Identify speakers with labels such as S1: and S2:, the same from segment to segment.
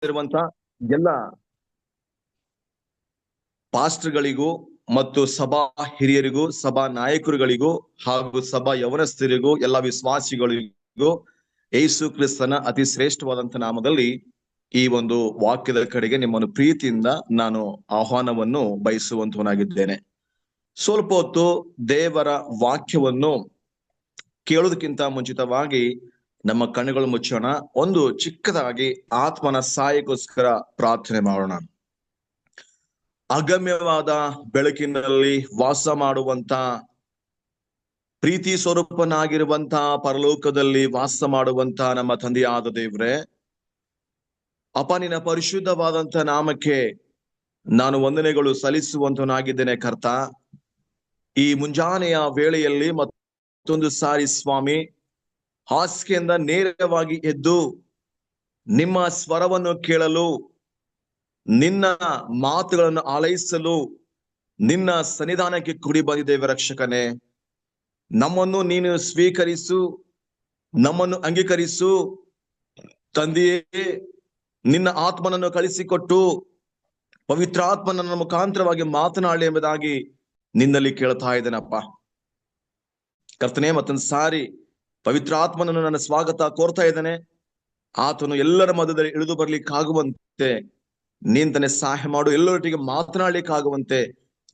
S1: ಇರುವಂತ ಎಲ್ಲ ಪಾಸ್ಟರ್ಗಳಿಗೂ ಮತ್ತು ಸಭಾ ಹಿರಿಯರಿಗೂ, ಸಭಾ ನಾಯಕರುಗಳಿಗೂ ಹಾಗೂ ಸಭಾ ಯವನಸ್ಥರಿಗೂ, ಎಲ್ಲ ವಿಶ್ವಾಸಿಗಳಿಗೂ ಯೇಸು ಕ್ರಿಸ್ತನ ಅತಿ ಶ್ರೇಷ್ಠವಾದಂತ ನಾಮದಲ್ಲಿ ಈ ಒಂದು ವಾಕ್ಯದ ಕಡೆಗೆ ನಿಮ್ಮನ್ನು ಪ್ರೀತಿಯಿಂದ ನಾನು ಆಹ್ವಾನವನ್ನು ಬಯಸುವಂತವನಾಗಿದ್ದೇನೆ. ಸ್ವಲ್ಪ ಹೊತ್ತು ದೇವರ ವಾಕ್ಯವನ್ನು ಕೇಳೋದಕ್ಕಿಂತ ಮುಂಚಿತವಾಗಿ ನಮ್ಮ ಕಣ್ಣುಗಳು ಮುಚ್ಚೋಣ. ಒಂದು ಚಿಕ್ಕದಾಗಿ ಆತ್ಮನ ಸಹಾಯಕ್ಕೋಸ್ಕರ ಪ್ರಾರ್ಥನೆ ಮಾಡೋಣ. ಅಗಮ್ಯವಾದ ಬೆಳಕಿನಲ್ಲಿ ವಾಸ ಮಾಡುವಂತ, ಪ್ರೀತಿ ಸ್ವರೂಪನಾಗಿರುವಂತ, ಪರಲೋಕದಲ್ಲಿ ವಾಸ ಮಾಡುವಂತ ನಮ್ಮ ತಂದೆಯಾದ ದೇವ್ರೆ, ಅಪ್ಪ ನಿನ್ನ ಪರಿಶುದ್ಧವಾದಂತ ನಾಮಕ್ಕೆ ನಾನು ವಂದನೆಗಳು ಸಲ್ಲಿಸುವಂತನಾಗಿದ್ದೇನೆ ಕರ್ತ. ಈ ಮುಂಜಾನೆಯ ವೇಳೆಯಲ್ಲಿ ಮತ್ತೊಂದು ಸಾರಿ ಸ್ವಾಮಿ, ಹಾಸಿಗೆಯಿಂದ ನೇರವಾಗಿ ಎದ್ದು ನಿಮ್ಮ ಸ್ವರವನ್ನು ಕೇಳಲು, ನಿನ್ನ ಮಾತುಗಳನ್ನು ಆಲೈಸಲು ನಿನ್ನ ಸನ್ನಿಧಾನಕ್ಕೆ ಕೂಡಿ ಬಂದಿದ್ದೇವೆ ರಕ್ಷಕನೇ. ನಮ್ಮನ್ನು ನೀನು ಸ್ವೀಕರಿಸು, ನಮ್ಮನ್ನು ಅಂಗೀಕರಿಸು ತಂದೆಯೇ. ನಿನ್ನ ಆತ್ಮನನ್ನು ಕಳಿಸಿಕೊಟ್ಟು ಪವಿತ್ರಾತ್ಮನ ಮುಖಾಂತರವಾಗಿ ಮಾತನಾಡಲಿ ಎಂಬುದಾಗಿ ನಿನ್ನಲ್ಲಿ ಕೇಳ್ತಾ ಇದ್ದೇನಪ್ಪ ಕರ್ತನೇ. ಮತ್ತೊಂದು ಸಾರಿ ಪವಿತ್ರಾತ್ಮನನ್ನು ನನ್ನ ಸ್ವಾಗತ ಕೋರ್ತಾ ಇದ್ದೇನೆ. ಆತನು ಎಲ್ಲರ ಮಧ್ಯದಲ್ಲಿ ಇಳಿದು ಬರ್ಲಿಕ್ಕಾಗುವಂತೆ ನಿಂತನೆ ಸಹಾಯ ಮಾಡು, ಎಲ್ಲರೊಟ್ಟಿಗೆ ಮಾತನಾಡ್ಲಿಕ್ಕಾಗುವಂತೆ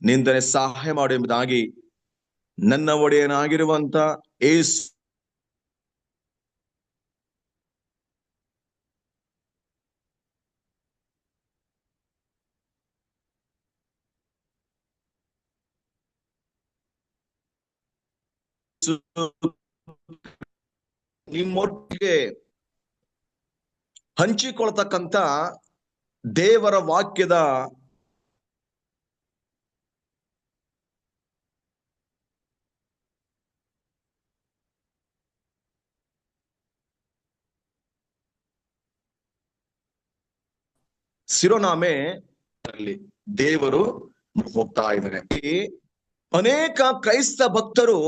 S1: ನಿಂತನೆ ಸಹಾಯ ಮಾಡು ಎಂಬುದಾಗಿ ನನ್ನ ಒಡೆಯನಾಗಿರುವಂತ ಯೇಸು ನಿಮ್ಮೊಟ್ಟಿಗೆ ಹಂಚಿಕೊಳ್ತಕ್ಕಂತ ದೇವರ ವಾಕ್ಯದ ಶಿರೋನಾಮೆ ದೇವರು ಹೋಗ್ತಾ ಇದ್ದಾರೆ. ಅನೇಕ ಕ್ರೈಸ್ತ ಭಕ್ತರು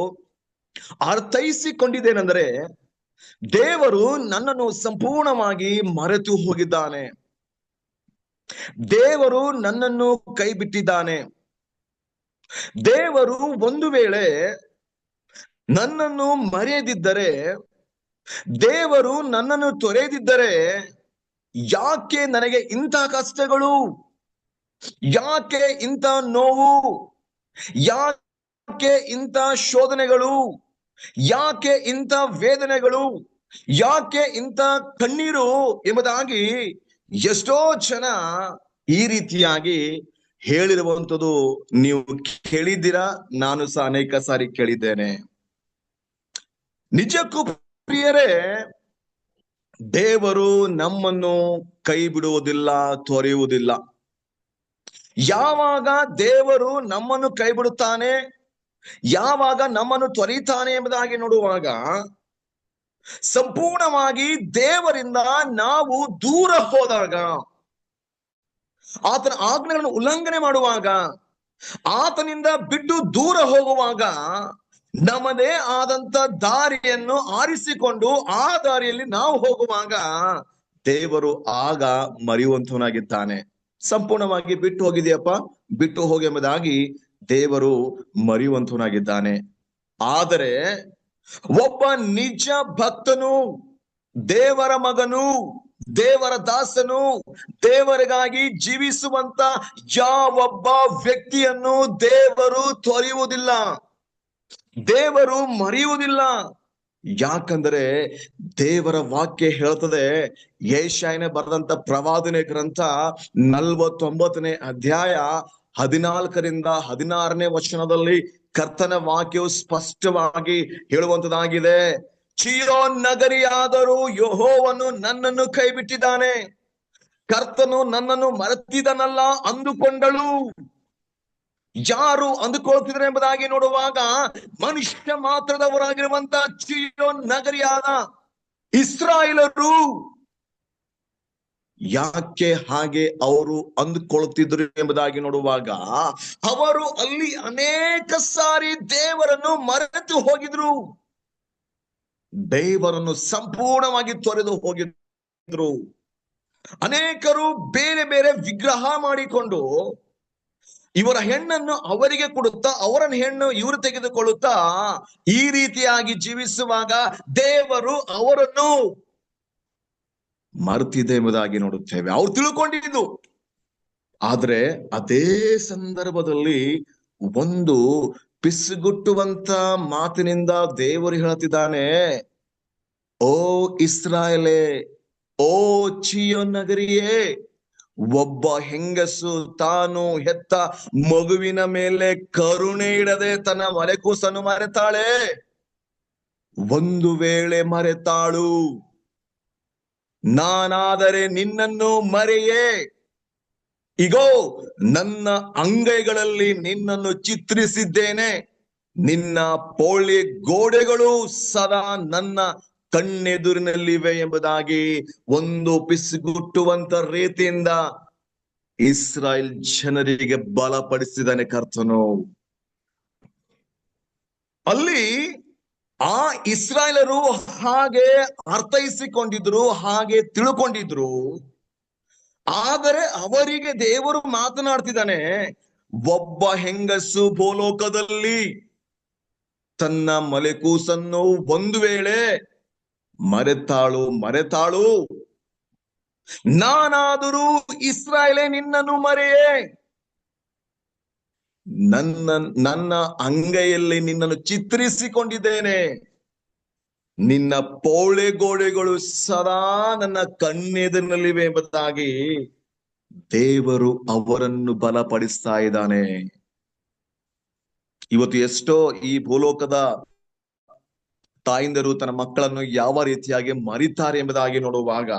S1: ಅರ್ಥೈಸಿಕೊಂಡಿದ್ದೇನೆಂದರೆ, ದೇವರು ನನ್ನನ್ನು ಸಂಪೂರ್ಣವಾಗಿ ಮರೆತು ಹೋಗಿದ್ದಾನೆ, ದೇವರು ನನ್ನನ್ನು ಕೈ ಬಿಟ್ಟಿದ್ದಾನೆ, ದೇವರು ಒಂದು ವೇಳೆ ನನ್ನನ್ನು ಮರೆಯದಿದ್ದರೆ, ದೇವರು ನನ್ನನ್ನು ತೊರೆದಿದ್ದರೆ ಯಾಕೆ ನನಗೆ ಇಂಥ ಕಷ್ಟಗಳು, ಯಾಕೆ ಇಂಥ ನೋವು, ಯಾಕೆ ಇಂಥ ಶೋಧನೆಗಳು, ಯಾಕೆ ಇಂಥ ವೇದನೆಗಳು, ಯಾಕೆ ಇಂಥ ಕಣ್ಣೀರು ಎಂಬುದಾಗಿ ಎಷ್ಟೋ ಜನ ಈ ರೀತಿಯಾಗಿ ಹೇಳಿರುವಂಥದ್ದು ನೀವು ಕೇಳಿದ್ದೀರಾ. ನಾನು ಸಹ ಅನೇಕ ಸಾರಿ ಕೇಳಿದ್ದೇನೆ. ನಿಜಕ್ಕೂ ಪ್ರಿಯರೇ, ದೇವರು ನಮ್ಮನ್ನು ಕೈ ಬಿಡುವುದಿಲ್ಲ, ತೊರೆಯುವುದಿಲ್ಲ. ಯಾವಾಗ ದೇವರು ನಮ್ಮನ್ನು ಕೈ ಬಿಡುತ್ತಾನೆ, ಯಾವಾಗ ನಮ್ಮನ್ನು ತೊರೆಯುತ್ತಾನೆ ಎಂಬುದಾಗಿ ನೋಡುವಾಗ, ಸಂಪೂರ್ಣವಾಗಿ ದೇವರಿಂದ ನಾವು ದೂರ ಹೋದಾಗ, ಆತನ ಆಜ್ಞೆಗಳನ್ನು ಉಲ್ಲಂಘನೆ ಮಾಡುವಾಗ, ಆತನಿಂದ ಬಿಟ್ಟು ದೂರ ಹೋಗುವಾಗ, ನಮ್ಮದೇ ಆದಂತ ದಾರಿಯನ್ನು ಆರಿಸಿಕೊಂಡು ಆ ದಾರಿಯಲ್ಲಿ ನಾವು ಹೋಗುವಾಗ ದೇವರು ಆಗ ಮರೆಯುವಂತವನಾಗಿದ್ದಾನೆ. ಸಂಪೂರ್ಣವಾಗಿ ಬಿಟ್ಟು ಹೋಗಿದೆಯಪ್ಪ, ಬಿಟ್ಟು ಹೋಗಿ ಎಂಬುದಾಗಿ ದೇವರು ಮರೆಯುವಂತವನಾಗಿದ್ದಾನೆ. ಆದರೆ ಒಬ್ಬ ನಿಜ ಭಕ್ತನು, ದೇವರ ಮಗನು, ದೇವರ ದಾಸನು, ದೇವರಿಗಾಗಿ ಜೀವಿಸುವಂತ ಯಾವೊಬ್ಬ ವ್ಯಕ್ತಿಯನ್ನು ದೇವರು ತೊರೆಯುವುದಿಲ್ಲ, ದೇವರು ಮರೆಯುವುದಿಲ್ಲ. ಯಾಕಂದರೆ ದೇವರ ವಾಕ್ಯ ಹೇಳ್ತದೆ, ಯೆಶಾಯನ ಬರೆದಂತ ಪ್ರವಾದನೆ ಗ್ರಂಥ 49ನೇ ಅಧ್ಯಾಯ 14ರಿಂದ 16ನೇ ವಚನದಲ್ಲಿ ಕರ್ತನ ವಾಕ್ಯವು ಸ್ಪಷ್ಟವಾಗಿ ಹೇಳುವಂತದಾಗಿದೆ. ಚೀಯೋನ್ ನಗರಿಯಾದರೂ ಯೆಹೋವನು ನನ್ನನ್ನು ಕೈ ಬಿಟ್ಟಿದ್ದಾನೆ, ಕರ್ತನು ನನ್ನನ್ನು ಮರೆತಿದನಲ್ಲ ಅಂದುಕೊಂಡಳು. ಯಾರು ಅಂದುಕೊಳ್ತಿದ್ರೆ ಎಂಬುದಾಗಿ ನೋಡುವಾಗ, ಮನುಷ್ಯ ಮಾತ್ರದವರಾಗಿರುವಂತ ಚೀಯೋನ್ ನಗರಿಯಾದ ಇಸ್ರಾಯೇಲರು ಯಾಕೆ ಹಾಗೆ ಅವರು ಅಂದುಕೊಳ್ಳುತ್ತಿದ್ರು ಎಂಬುದಾಗಿ ನೋಡುವಾಗ, ಅವರು ಅಲ್ಲಿ ಅನೇಕ ಸಾರಿ ದೇವರನ್ನು ಮರೆತು ಹೋಗಿದ್ರು, ದೇವರನ್ನು ಸಂಪೂರ್ಣವಾಗಿ ತೊರೆದು ಹೋಗಿದ್ರು. ಅನೇಕರು ಬೇರೆ ಬೇರೆ ವಿಗ್ರಹ ಮಾಡಿಕೊಂಡು ಇವರ ಹೆಣ್ಣನ್ನು ಅವರಿಗೆ ಕೊಡುತ್ತಾ ಅವರ ಹೆಣ್ಣು ಇವರು ತೆಗೆದುಕೊಳ್ಳುತ್ತಾ ಈ ರೀತಿಯಾಗಿ ಜೀವಿಸುವಾಗ ದೇವರು ಅವರನ್ನು ಮರೆತಿದೆ ಎಂಬುದಾಗಿ ನೋಡುತ್ತೇವೆ. ಅವ್ರು ತಿಳ್ಕೊಂಡಿದ್ದು. ಆದ್ರೆ ಅದೇ ಸಂದರ್ಭದಲ್ಲಿ ಒಂದು ಪಿಸುಗುಟ್ಟುವಂತ ಮಾತಿನಿಂದ ದೇವರು ಹೇಳ್ತಿದ್ದಾನೆ, ಓ ಇಸ್ರಾಯೇಲೇ, ಓ ಚಿಯೋನ್ ನಗರಿಯೇ, ಒಬ್ಬ ಹೆಂಗಸು ತಾನು ಹೆತ್ತ ಮಗುವಿನ ಮೇಲೆ ಕರುಣೆ ಇಡದೆ ತನ್ನ ಮಲೆಕೂಸನ್ನು ಮರೆತಾಳೆ. ಒಂದು ವೇಳೆ ಮರೆತಾಳು, ನಾನಾದರೆ ನಿನ್ನನ್ನು ಮರೆಯೇ. ಇಗೋ, ನನ್ನ ಅಂಗೈಗಳಲ್ಲಿ ನಿನ್ನನ್ನು ಚಿತ್ರಿಸಿದ್ದೇನೆ. ನಿನ್ನ ಪೋಳಿ ಗೋಡೆಗಳು ಸದಾ ನನ್ನ ಕಣ್ಣೆದುರಿನಲ್ಲಿವೆ ಎಂಬುದಾಗಿ ಒಂದು ಪಿಸುಗುಟ್ಟುವಂತ ರೀತಿಯಿಂದ ಇಸ್ರಾಯೇಲ್ ಜನರಿಗೆ ಬಲಪಡಿಸಿದಾನೆ ಕರ್ತನು. ಅಲ್ಲಿ ಆ ಇಸ್ರಾಯೇಲರು ಹಾಗೆ ಅರ್ಥೈಸಿಕೊಂಡಿದ್ರು, ಹಾಗೆ ತಿಳ್ಕೊಂಡಿದ್ರು. ಆದರೆ ಅವರಿಗೆ ದೇವರು ಮಾತನಾಡ್ತಿದ್ದಾನೆ, ಒಬ್ಬ ಹೆಂಗಸು ಭೂಲೋಕದಲ್ಲಿ ತನ್ನ ಮಲೆಕೂಸನ್ನು ಒಂದು ವೇಳೆ ಮರೆತಾಳು, ನಾನಾದರೂ ಇಸ್ರಾಯೇಲೇ ನಿನ್ನನ್ನು ಮರೆಯೇ. ನನ್ನ ಅಂಗೈಯಲ್ಲಿ ನಿನ್ನನ್ನು ಚಿತ್ರಿಸಿಕೊಂಡಿದ್ದೇನೆ. ನಿನ್ನ ಪೋಳೆ ಗೋಡೆಗಳು ಸದಾ ನನ್ನ ಕಣ್ಣೆದುರಿನಲ್ಲಿವೆ ಎಂಬುದಾಗಿ ದೇವರು ಅವರನ್ನು ಬಲಪಡಿಸ್ತಾ ಇದ್ದಾನೆ. ಇವತ್ತು ಎಷ್ಟೋ ಈ ಭೂಲೋಕದ ತಾಯಿಂದರು ತನ್ನ ಮಕ್ಕಳನ್ನು ಯಾವ ರೀತಿಯಾಗಿ ಮರಿತಾರೆ ಎಂಬುದಾಗಿ ನೋಡುವಾಗ,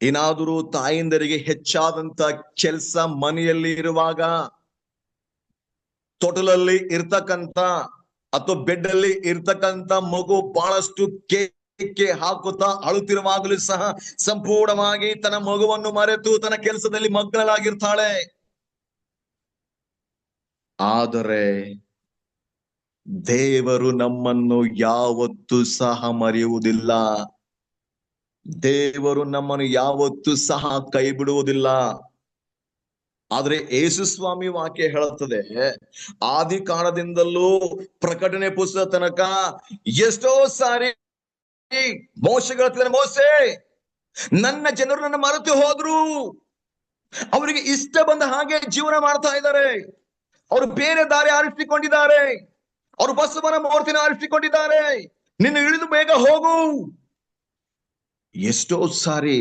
S1: ಏನಾದರೂ ತಾಯಿಂದರಿಗೆ ಹೆಚ್ಚಾದಂತ ಕೆಲಸ ಮನೆಯಲ್ಲಿ ಇರುವಾಗ, ತೊಟಲಲ್ಲಿ ಇರ್ತಕ್ಕಂತ ಅಥವಾ ಬೆಡ್ ಅಲ್ಲಿ ಇರ್ತಕ್ಕಂತ ಮಗು ಬಹಳಷ್ಟು ಕೇಕೆ ಹಾಕುತ್ತಾ ಅಳುತ್ತಿರುವಾಗಲೂ ಸಹ ಸಂಪೂರ್ಣವಾಗಿ ತನ್ನ ಮಗುವನ್ನು ಮರೆತು ತನ್ನ ಕೆಲಸದಲ್ಲಿ ಮಗ್ನಳಾಗಿರ್ತಾಳೆ. ಆದರೆ ದೇವರು ನಮ್ಮನ್ನು ಯಾವತ್ತೂ ಸಹ ಮರೆಯುವುದಿಲ್ಲ. ದೇವರು ನಮ್ಮನ್ನು ಯಾವತ್ತೂ ಸಹ ಕೈ ಬಿಡುವುದಿಲ್ಲ. ಆದ್ರೆ ಯೇಸು ಸ್ವಾಮಿ ವಾಕ್ಯ ಹೇಳುತ್ತದೆ, ಆದಿ ಕಾಲದಿಂದಲೂ ಪ್ರಕಟಣೆ ಪುಸ್ತಕ ತನಕ ಎಷ್ಟೋ ಸಾರಿ ಮೋಶೆ ಹೇಳ್ತಿದ್ದಾನೆ, ಮೋಶೆ, ನನ್ನ ಜನರು ನನ್ನ ಮರೆತು ಹೋದ್ರು. ಅವರಿಗೆ ಇಷ್ಟ ಬಂದ ಹಾಗೆ ಜೀವನ ಮಾಡ್ತಾ ಇದ್ದಾರೆ. ಅವರು ಬೇರೆ ದಾರಿ ಆರಿಸಿಕೊಂಡಿದ್ದಾರೆ. ಅವರು ಬಸವನ ಮೂರ್ತಿನ ಆರಿಸಿಕೊಂಡಿದ್ದಾರೆ. ನಿನ್ನ ಇಳಿದು ಬೇಗ ಹೋಗು. ಎಷ್ಟೋ ಸಾರಿ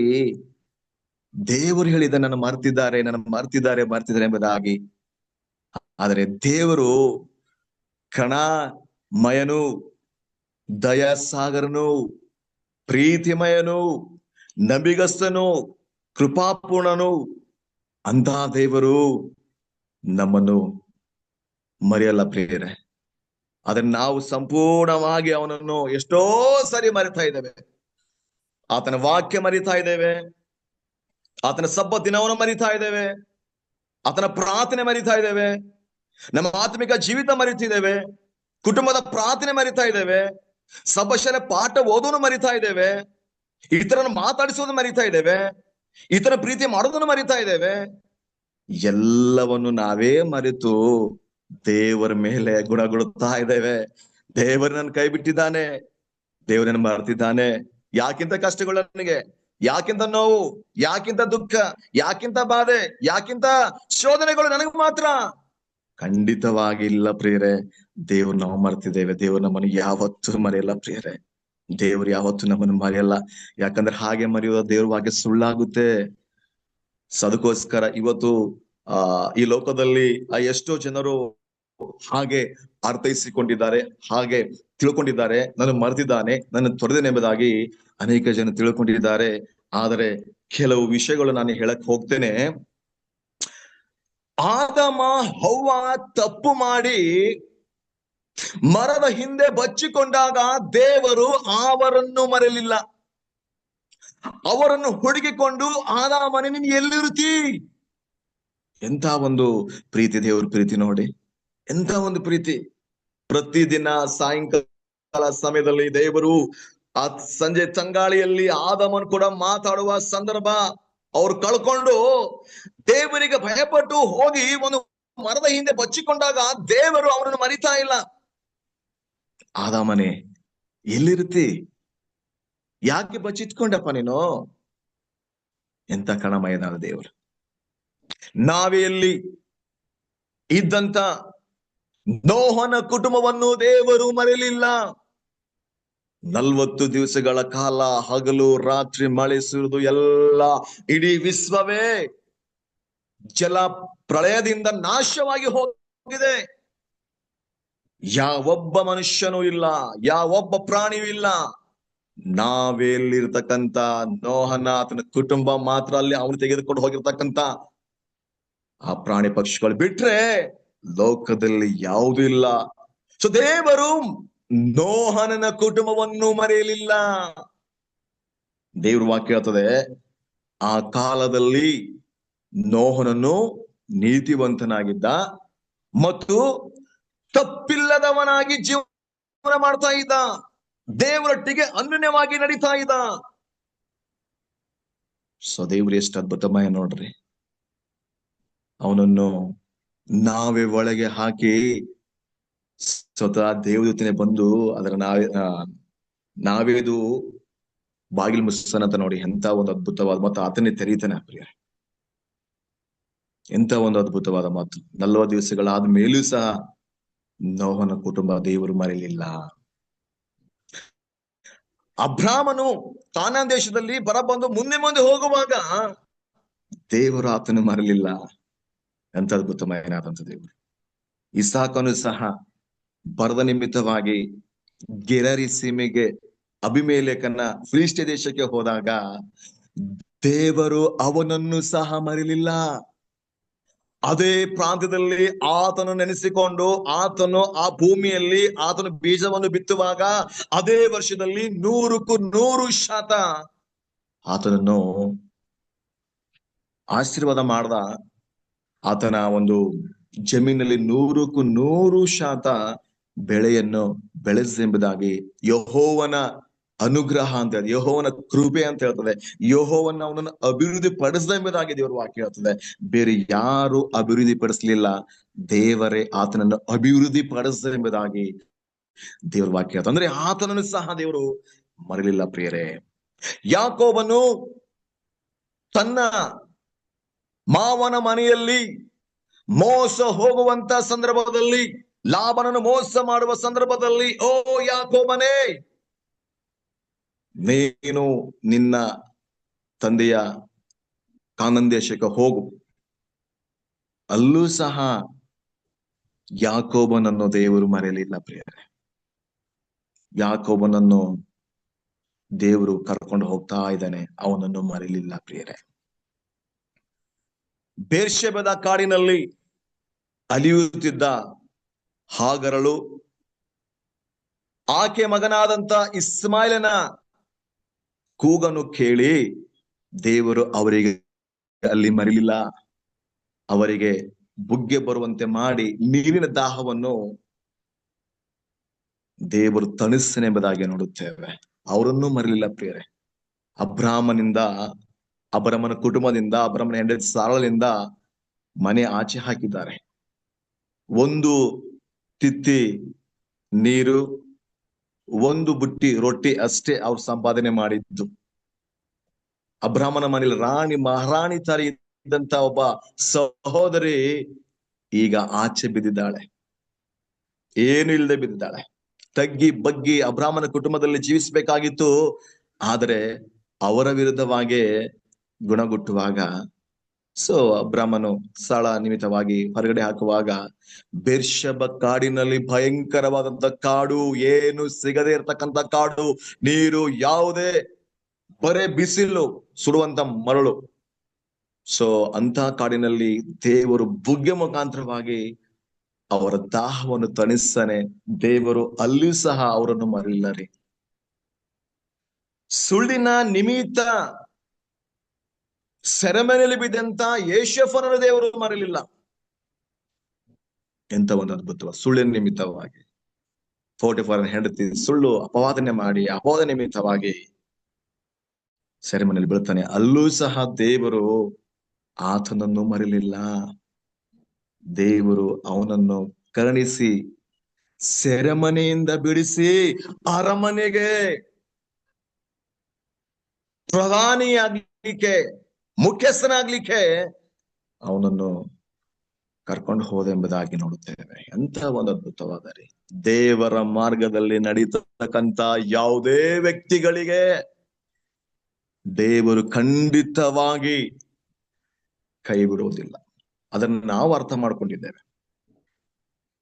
S1: ದೇವರು ಹೇಳಿದ ನನ್ನ ಮರ್ತಿದ್ದಾರೆ ಎಂಬುದಾಗಿ. ಆದರೆ ದೇವರು ಕಣಮಯನು, ದಯಾಸಾಗರನು, ಪ್ರೀತಿಮಯನು, ನಂಬಿಗಸ್ತನು, ಕೃಪಾಪೂರ್ಣನು ಅಂತ ದೇವರು ನಮ್ಮನ್ನು ಮರೆಯಲ್ಲ ಪ್ರಿಯರೇ. ಆದ್ರೆ ನಾವು ಸಂಪೂರ್ಣವಾಗಿ ಅವನನ್ನು ಎಷ್ಟೋ ಸರಿ ಮರಿತಾ ಇದ್ದೇವೆ. ಆತನ ವಾಕ್ಯ ಮರಿತಾ ಇದ್ದೇವೆ, ಆತನ ಸಬ್ಬತ್ ದಿನವನ್ನು ಮರಿತಾ ಇದ್ದೇವೆ, ಆತನ ಪ್ರಾರ್ಥನೆ ಮರಿತಾ ಇದ್ದೇವೆ, ನಮ್ಮ ಆತ್ಮಿಕ ಜೀವಿತ ಮರಿತಿದ್ದೇವೆ, ಕುಟುಂಬದ ಪ್ರಾರ್ಥನೆ ಮರಿತಾ ಇದ್ದೇವೆ, ಸಭಾಶಾಲೆ ಪಾಠ ಓದೋನು ಮರಿತಾ ಇದ್ದೇವೆ, ಇತರನ್ನು ಮಾತಾಡಿಸೋದು ಮರಿತಾ ಇದ್ದೇವೆ, ಇತರ ಪ್ರೀತಿ ಮಾಡೋದನ್ನು ಮರಿತಾ ಇದ್ದೇವೆ. ಎಲ್ಲವನ್ನು ನಾವೇ ಮರೆತು ದೇವರ ಮೇಲೆ ಗುಣಗುಡುತ್ತಾ ಇದ್ದೇವೆ. ದೇವರು ನನ್ನ ಕೈ ಬಿಟ್ಟಿದ್ದಾನೆ, ದೇವರನ್ನು ಮರೆತಿದ್ದಾನೆ. ಯಾಕಿಂತ ಕಷ್ಟಗಳು ನನಗೆ, ಯಾಕಿಂತ ನೋವು, ಯಾಕಿಂತ ದುಃಖ, ಯಾಕಿಂತ ಬಾಧೆ, ಯಾಕಿಂತ ಶೋಧನೆಗಳು ನನಗೆ ಮಾತ್ರ? ಖಂಡಿತವಾಗಿ ಇಲ್ಲ ಪ್ರಿಯರೇ. ದೇವ್ರು ನಾವು ಮರ್ತಿದ್ದೇವೆ. ದೇವ್ರು ನಮ್ಮನ್ನು ಯಾವತ್ತೂ ಮರೆಯಲ್ಲ ಪ್ರಿಯರೇ. ದೇವ್ರು ಯಾವತ್ತೂ ನಮ್ಮನ್ನು ಮರೆಯಲ್ಲ. ಯಾಕಂದ್ರೆ ಹಾಗೆ ಮರೆಯುವ ದೇವ್ರ ವಾಕ್ಯ ಸುಳ್ಳಾಗುತ್ತೆ. ಅದಕ್ಕೋಸ್ಕರ ಇವತ್ತು ಈ ಲೋಕದಲ್ಲಿ ಎಷ್ಟೋ ಜನರು ಹಾಗೆ ಅರ್ಥೈಸಿಕೊಂಡಿದ್ದಾರೆ, ಹಾಗೆ ತಿಳ್ಕೊಂಡಿದ್ದಾರೆ. ನನ್ನ ಮರೆತಿದ್ದಾನೆ, ನನ್ನ ತೊರೆದೇನೆಂಬುದಾಗಿ ಅನೇಕ ಜನ ತಿಳ್ಕೊಂಡಿದ್ದಾರೆ. ಆದರೆ ಕೆಲವು ವಿಷಯಗಳು ನಾನು ಹೇಳಕ್ ಹೋಗ್ತೇನೆ. ಆದಮ ಹವ್ವ ತಪ್ಪು ಮಾಡಿ ಮರದ ಹಿಂದೆ ಬಚ್ಚಿಕೊಂಡಾಗ ದೇವರು ಅವರನ್ನು ಮರೆಯಲಿಲ್ಲ. ಅವರನ್ನು ಹುಡುಕಿಕೊಂಡು, ಆದಾಮನೇ ನೀನು ಎಲ್ಲಿರುತ್ತಿ? ಎಂತ ಒಂದು ಪ್ರೀತಿ, ದೇವ್ರ ಪ್ರೀತಿ ನೋಡಿ, ಎಂತ ಒಂದು ಪ್ರೀತಿ. ಪ್ರತಿದಿನ ಸಾಯಂಕಾಲ ಸಮಯದಲ್ಲಿ ದೇವರು ಆ ಸಂಜೆ ತಂಗಾಳಿಯಲ್ಲಿ ಆದಮನ್ ಕೂಡ ಮಾತಾಡುವ ಸಂದರ್ಭ ಅವ್ರು ಕಳ್ಕೊಂಡು ದೇವರಿಗೆ ಭಯಪಟ್ಟು ಹೋಗಿ ಒಂದು ಮರದ ಹಿಂದೆ ಬಚ್ಚಿಕೊಂಡಾಗ ದೇವರು ಅವನನ್ನು ಮರಿತಾ ಇಲ್ಲ. ಆದಾಮನೇ, ಎಲ್ಲಿರುತ್ತಿ? ಯಾಕೆ ಬಚ್ಚಿಟ್ಕೊಂಡಪ್ಪ ನೀನು? ಎಂತ ಕಣಮಯನಾದ ದೇವರು. ನಾವೆಯಲ್ಲಿ ಇದ್ದಂತ ನೋಹನ ಕುಟುಂಬವನ್ನು ದೇವರು ಮರೆಯಲಿಲ್ಲ. 40 ದಿವಸಗಳ ಕಾಲ ಹಗಲು ರಾತ್ರಿ ಮಳೆ ಸುರಿದು ಎಲ್ಲ ಇಡೀ ವಿಶ್ವವೇ ಜಲ ಪ್ರಳಯದಿಂದ ನಾಶವಾಗಿ ಹೋಗಿದೆ. ಯಾವೊಬ್ಬ ಮನುಷ್ಯನೂ ಇಲ್ಲ, ಯಾವೊಬ್ಬ ಪ್ರಾಣಿಯೂ ಇಲ್ಲ. ನಾವೆಲ್ಲಿರ್ತಕ್ಕಂಥ ನೋಹನ ಆತನ ಕುಟುಂಬ ಮಾತ್ರ, ಅಲ್ಲಿ ಅವನು ತೆಗೆದುಕೊಂಡು ಹೋಗಿರ್ತಕ್ಕಂಥ ಆ ಪ್ರಾಣಿ ಪಕ್ಷಿಗಳು ಬಿಟ್ರೆ ಲೋಕದಲ್ಲಿ ಯಾವುದೂ ಇಲ್ಲ. ಸೊ ದೇವರು ನೋಹನನ ಕುಟುಂಬವನ್ನು ಮರೆಯಲಿಲ್ಲ. ದೇವ್ರ ವಾಕ್ಯ ಹೇಳ್ತದೆ, ಆ ಕಾಲದಲ್ಲಿ ನೋಹನನ್ನು ನೀತಿವಂತನಾಗಿದ್ದ ಮತ್ತು ತಪ್ಪಿಲ್ಲದವನಾಗಿ ಜೀವನ ಮಾಡ್ತಾ ಇದ್ದ, ದೇವರೊಟ್ಟಿಗೆ ಅನ್ಯೋನ್ಯವಾಗಿ ನಡೀತಾ ಇದ್ದ. ಸೊ ದೇವ್ರು ಎಷ್ಟು ಅದ್ಭುತಮಯ ನೋಡ್ರಿ. ಅವನನ್ನು ನಾವೇ ಒಳಗೆ ಹಾಕಿ ಸ್ವತಃ ದೇವದೂತನೇ ಬಂದು ಅದರ ನಾವೇದು ಬಾಗಿಲು ಮುಚ್ಚನ ಅಂತ ನೋಡಿ. ಎಂತ ಒಂದು ಅದ್ಭುತವಾದ ಮತ್ತು ಆತನೇ ತೆರೀತಾನೆ ಪ್ರಿಯ. ಎಂತ ಒಂದು ಅದ್ಭುತವಾದ ಮಾತು. 40 ದಿವಸಗಳಾದ ಮೇಲೂ ಸಹ ನೋಹನ ಕುಟುಂಬ ದೇವರು ಮರೆಯಲಿಲ್ಲ. ಅಬ್ರಾಮನು ಕಾನಾನ್ ದೇಶದಲ್ಲಿ ಬರಬಂದು ಮುಂದೆ ಹೋಗುವಾಗ ದೇವರು ಆತನು ಮರಲಿಲ್ಲ. ಎಂತ ಅದ್ಭುತಮಯನಾದಂತ ದೇವರು. ಇಸಾಕನು ಸಹ ಬರದ ನಿಮಿತ್ತವಾಗಿ ಗೆರರಿ ಸೀಮೆಗೆ ಅಭಿಮೇಲೆಕನ ಫಿಲಿಷ್ಟಿಯ ದೇಶಕ್ಕೆ ಹೋದಾಗ ದೇವರು ಅವನನ್ನು ಸಹ ಮರಿಲಿಲ್ಲ. ಅದೇ ಪ್ರಾಂತ್ಯದಲ್ಲಿ ಆತನು ನೆನೆಸಿಕೊಂಡು ಆತನು ಆ ಭೂಮಿಯಲ್ಲಿ ಆತನು ಬೀಜವನ್ನು ಬಿತ್ತುವಾಗ ಅದೇ ವರ್ಷದಲ್ಲಿ 100% ಆತನನ್ನು ಆಶೀರ್ವಾದ ಮಾಡ್ದ. ಆತನ ಒಂದು ಜಮೀನಲ್ಲಿ 100% ಬೆಳೆಯನ್ನು ಬೆಳೆಸೆಂಬುದಾಗಿ ಯೆಹೋವನ ಅನುಗ್ರಹ ಅಂತ, ಯೆಹೋವನ ಕೃಪೆ ಅಂತ ಹೇಳ್ತದೆ. ಯೆಹೋವನ ಅವನನ್ನು ಅಭಿವೃದ್ಧಿ ಪಡಿಸಿದ ಎಂಬುದಾಗಿ ದೇವರ ವಾಕ್ಯ ಹೇಳ್ತದೆ. ಬೇರೆ ಯಾರು ಅಭಿವೃದ್ಧಿ ಪಡಿಸಲಿಲ್ಲ, ದೇವರೇ ಆತನನ್ನು ಅಭಿವೃದ್ಧಿ ಪಡಿಸಿದ ಎಂಬುದಾಗಿ ದೇವರ ವಾಕ್ಯ ಹೇಳ್ತದೆ. ಅಂದ್ರೆ ಆತನನ್ನು ಸಹ ದೇವರು ಮರಲಿಲ್ಲ ಪ್ರಿಯರೇ. ಯಾಕೋಬನು ತನ್ನ ಮಾವನ ಮನೆಯಲ್ಲಿ ಮೋಸ ಹೋಗುವಂತ ಸಂದರ್ಭದಲ್ಲಿ, ಲಾಬನನ್ನು ಮೋಸ ಮಾಡುವ ಸಂದರ್ಭದಲ್ಲಿ, ಓ ಯಾಕೋಬನೇ, ನೀನು ನಿನ್ನ ತಂದೆಯ ಕಾನಾನ್ ದೇಶಕ್ಕೆ ಹೋಗು. ಅಲ್ಲೂ ಸಹ ಯಾಕೋಬನನ್ನು ದೇವರು ಮರೆಯಲಿಲ್ಲ ಪ್ರಿಯರೇ. ಯಾಕೋಬನನ್ನು ದೇವರು ಕರ್ಕೊಂಡು ಹೋಗ್ತಾ ಇದ್ದಾನೆ, ಅವನನ್ನು ಮರೆಯಲಿಲ್ಲ ಪ್ರಿಯರೇ. ಬೇರ್ಷೆಬದ ಕಾಡಿನಲ್ಲಿ ಅಲಿಯುತ್ತಿದ್ದ ಹಾಗರಳು ಆಕೆ ಮಗನಾದಂತ ಇಸ್ಮಾಯಿಲನ ಕೂಗನ್ನು ಕೇಳಿ ದೇವರು ಅವರಿಗೆ ಅಲ್ಲಿ ಮರಿಲಿಲ್ಲ. ಅವರಿಗೆ ಬುಗ್ಗೆ ಬರುವಂತೆ ಮಾಡಿ ನೀರಿನ ದಾಹವನ್ನು ದೇವರು ತಣಿಸನೆಂಬುದಾಗಿ ನೋಡುತ್ತೇವೆ. ಅವರನ್ನು ಮರಿಲಿಲ್ಲ ಪ್ರಿಯರೇ. ಅಬ್ರಾಮನ ಕುಟುಂಬದಿಂದ, ಅಬ್ರಾಮನ ಹೆಂಡತಿ ಸಾರಳಿಂದ ಮನೆ ಆಚೆ ಹಾಕಿದ್ದಾರೆ. ಒಂದು ತಿತ್ತಿ ನೀರು, ಒಂದು ಬುಟ್ಟಿ ರೊಟ್ಟಿ ಅಷ್ಟೇ ಅವ್ರು ಸಂಪಾದನೆ ಮಾಡಿದ್ದು. ಅಬ್ರಾಮನ ಮನೆಯಲ್ಲಿ ಮಹಾರಾಣಿ ತರ ಇದ್ದಂತ ಒಬ್ಬ ಸಹೋದರಿ ಈಗ ಆಚೆ ಬಿದ್ದಿದ್ದಾಳೆ, ಏನು ಇಲ್ಲದೆ ಬಿದ್ದಿದ್ದಾಳೆ. ತಗ್ಗಿ ಬಗ್ಗಿ ಅಬ್ರಾಮನ ಕುಟುಂಬದಲ್ಲಿ ಜೀವಿಸಬೇಕಾಗಿತ್ತು. ಆದರೆ ಅವರ ವಿರುದ್ಧವಾಗಿ ಗುಣಗುಟ್ಟುವಾಗ, ಸೊ ಅಬ್ರಾಮನು ಸ್ಥಳ ನಿಮಿತ್ತವಾಗಿ ಹೊರಗಡೆ ಹಾಕುವಾಗ, ಬೇರ್ಷೆಬ ಕಾಡಿನಲ್ಲಿ ಭಯಂಕರವಾದಂತ ಕಾಡು, ಏನು ಸಿಗದೆ ಇರತಕ್ಕಂತ ಕಾಡು, ನೀರು ಯಾವುದೇ, ಬರೇ ಬಿಸಿಲು, ಸುಡುವಂತ ಮರಳು. ಸೊ ಅಂತ ಕಾಡಿನಲ್ಲಿ ದೇವರು ಬುಗ್ಗೆ ಮುಖಾಂತರವಾಗಿ ಅವರ ದಾಹವನ್ನು ತಣಿಸ್ತಾನೆ. ದೇವರು ಅಲ್ಲಿಯೂ ಸಹ ಅವರನ್ನು ಮರಲಿಲ್ಲ ರೀ. ಸುಳ್ಳಿನ ನಿಮಿತ್ತ ಸೆರೆಮನೆಯಲ್ಲಿ ಬಿದ್ದಂತ ಯೇಷಫನನ್ನು ದೇವರು ಮರಲಿಲ್ಲ. ಎಂತ ಒಂದು ಅದ್ಭುತ. ಸುಳ್ಳಿನ ನಿಮಿತ್ತವಾಗಿ ಪೋಟಿಫರನ ಹೆಂಡತಿ ಸುಳ್ಳು ಅಪವಾದನೆ ಮಾಡಿ ಅಪವಾದ ನಿಮಿತ್ತವಾಗಿ ಸೆರೆಮನೆಯಲ್ಲಿ ಬೀಳ್ತಾನೆ. ಅಲ್ಲೂ ಸಹ ದೇವರು ಆತನನ್ನು ಮರಿಲಿಲ್ಲ. ದೇವರು ಅವನನ್ನು ಕರುಣಿಸಿ ಸೆರೆಮನೆಯಿಂದ ಬಿಡಿಸಿ ಅರಮನೆಗೆ ಪ್ರಧಾನಿಯಾಗ್ಲಿಕ್ಕೆ, ಮುಖ್ಯಸ್ಥನಾಗ್ಲಿಕ್ಕೆ ಅವನನ್ನು ಕರ್ಕೊಂಡು ಹೋದೆಂಬುದಾಗಿ ನೋಡುತ್ತೇವೆ. ಎಂತ ಒಂದು ಅದ್ಭುತವಾದ ರೀ. ದೇವರ ಮಾರ್ಗದಲ್ಲಿ ನಡೀತಕ್ಕಂತ ಯಾವುದೇ ವ್ಯಕ್ತಿಗಳಿಗೆ ದೇವರು ಖಂಡಿತವಾಗಿ ಕೈ ಬಿಡುವುದಿಲ್ಲ. ಅದನ್ನು ನಾವು ಅರ್ಥ ಮಾಡ್ಕೊಂಡಿದ್ದೇವೆ.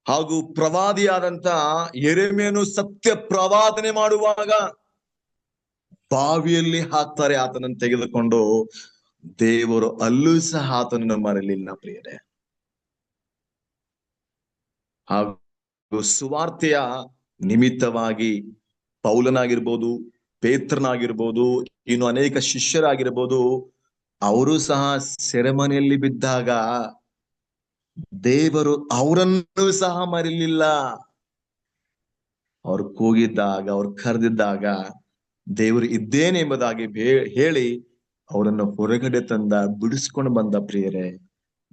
S1: ಹಾಗೂ ಪ್ರವಾದಿಯಾದಂತ ಯೆರೆಮೀಯನು ಸತ್ಯ ಪ್ರವಾದನೆ ಮಾಡುವಾಗ ಬಾವಿಯಲ್ಲಿ ಹಾಕ್ತಾರೆ ಆತನನ್ನು ತೆಗೆದುಕೊಂಡು. ದೇವರು ಅಲ್ಲೂ ಸಹ ಆತನನ್ನು ಮರಲಿಲ್ಲ ಪ್ರಿಯರೇ. ಹಾಗೂ ಸುವಾರ್ತೆಯ ನಿಮಿತ್ತವಾಗಿ ಪೌಲನಾಗಿರ್ಬೋದು, ಪೇತ್ರನಾಗಿರ್ಬೋದು, ಇನ್ನು ಅನೇಕ ಶಿಷ್ಯರಾಗಿರ್ಬೋದು, ಅವರು ಸಹ ಸೆರೆಮನೆಯಲ್ಲಿ ಬಿದ್ದಾಗ ದೇವರು ಅವರನ್ನು ಸಹ ಮರಿಲಿಲ್ಲ. ಅವ್ರು ಕೂಗಿದ್ದಾಗ, ಅವ್ರು ಕರೆದಿದ್ದಾಗ ದೇವರು ಇದ್ದೇನೆ ಎಂಬುದಾಗಿ ಹೇಳಿ ಅವರನ್ನು ಹೊರಗಡೆ ತಂದ, ಬಿಡಿಸ್ಕೊಂಡು ಬಂದ ಪ್ರಿಯರೇ.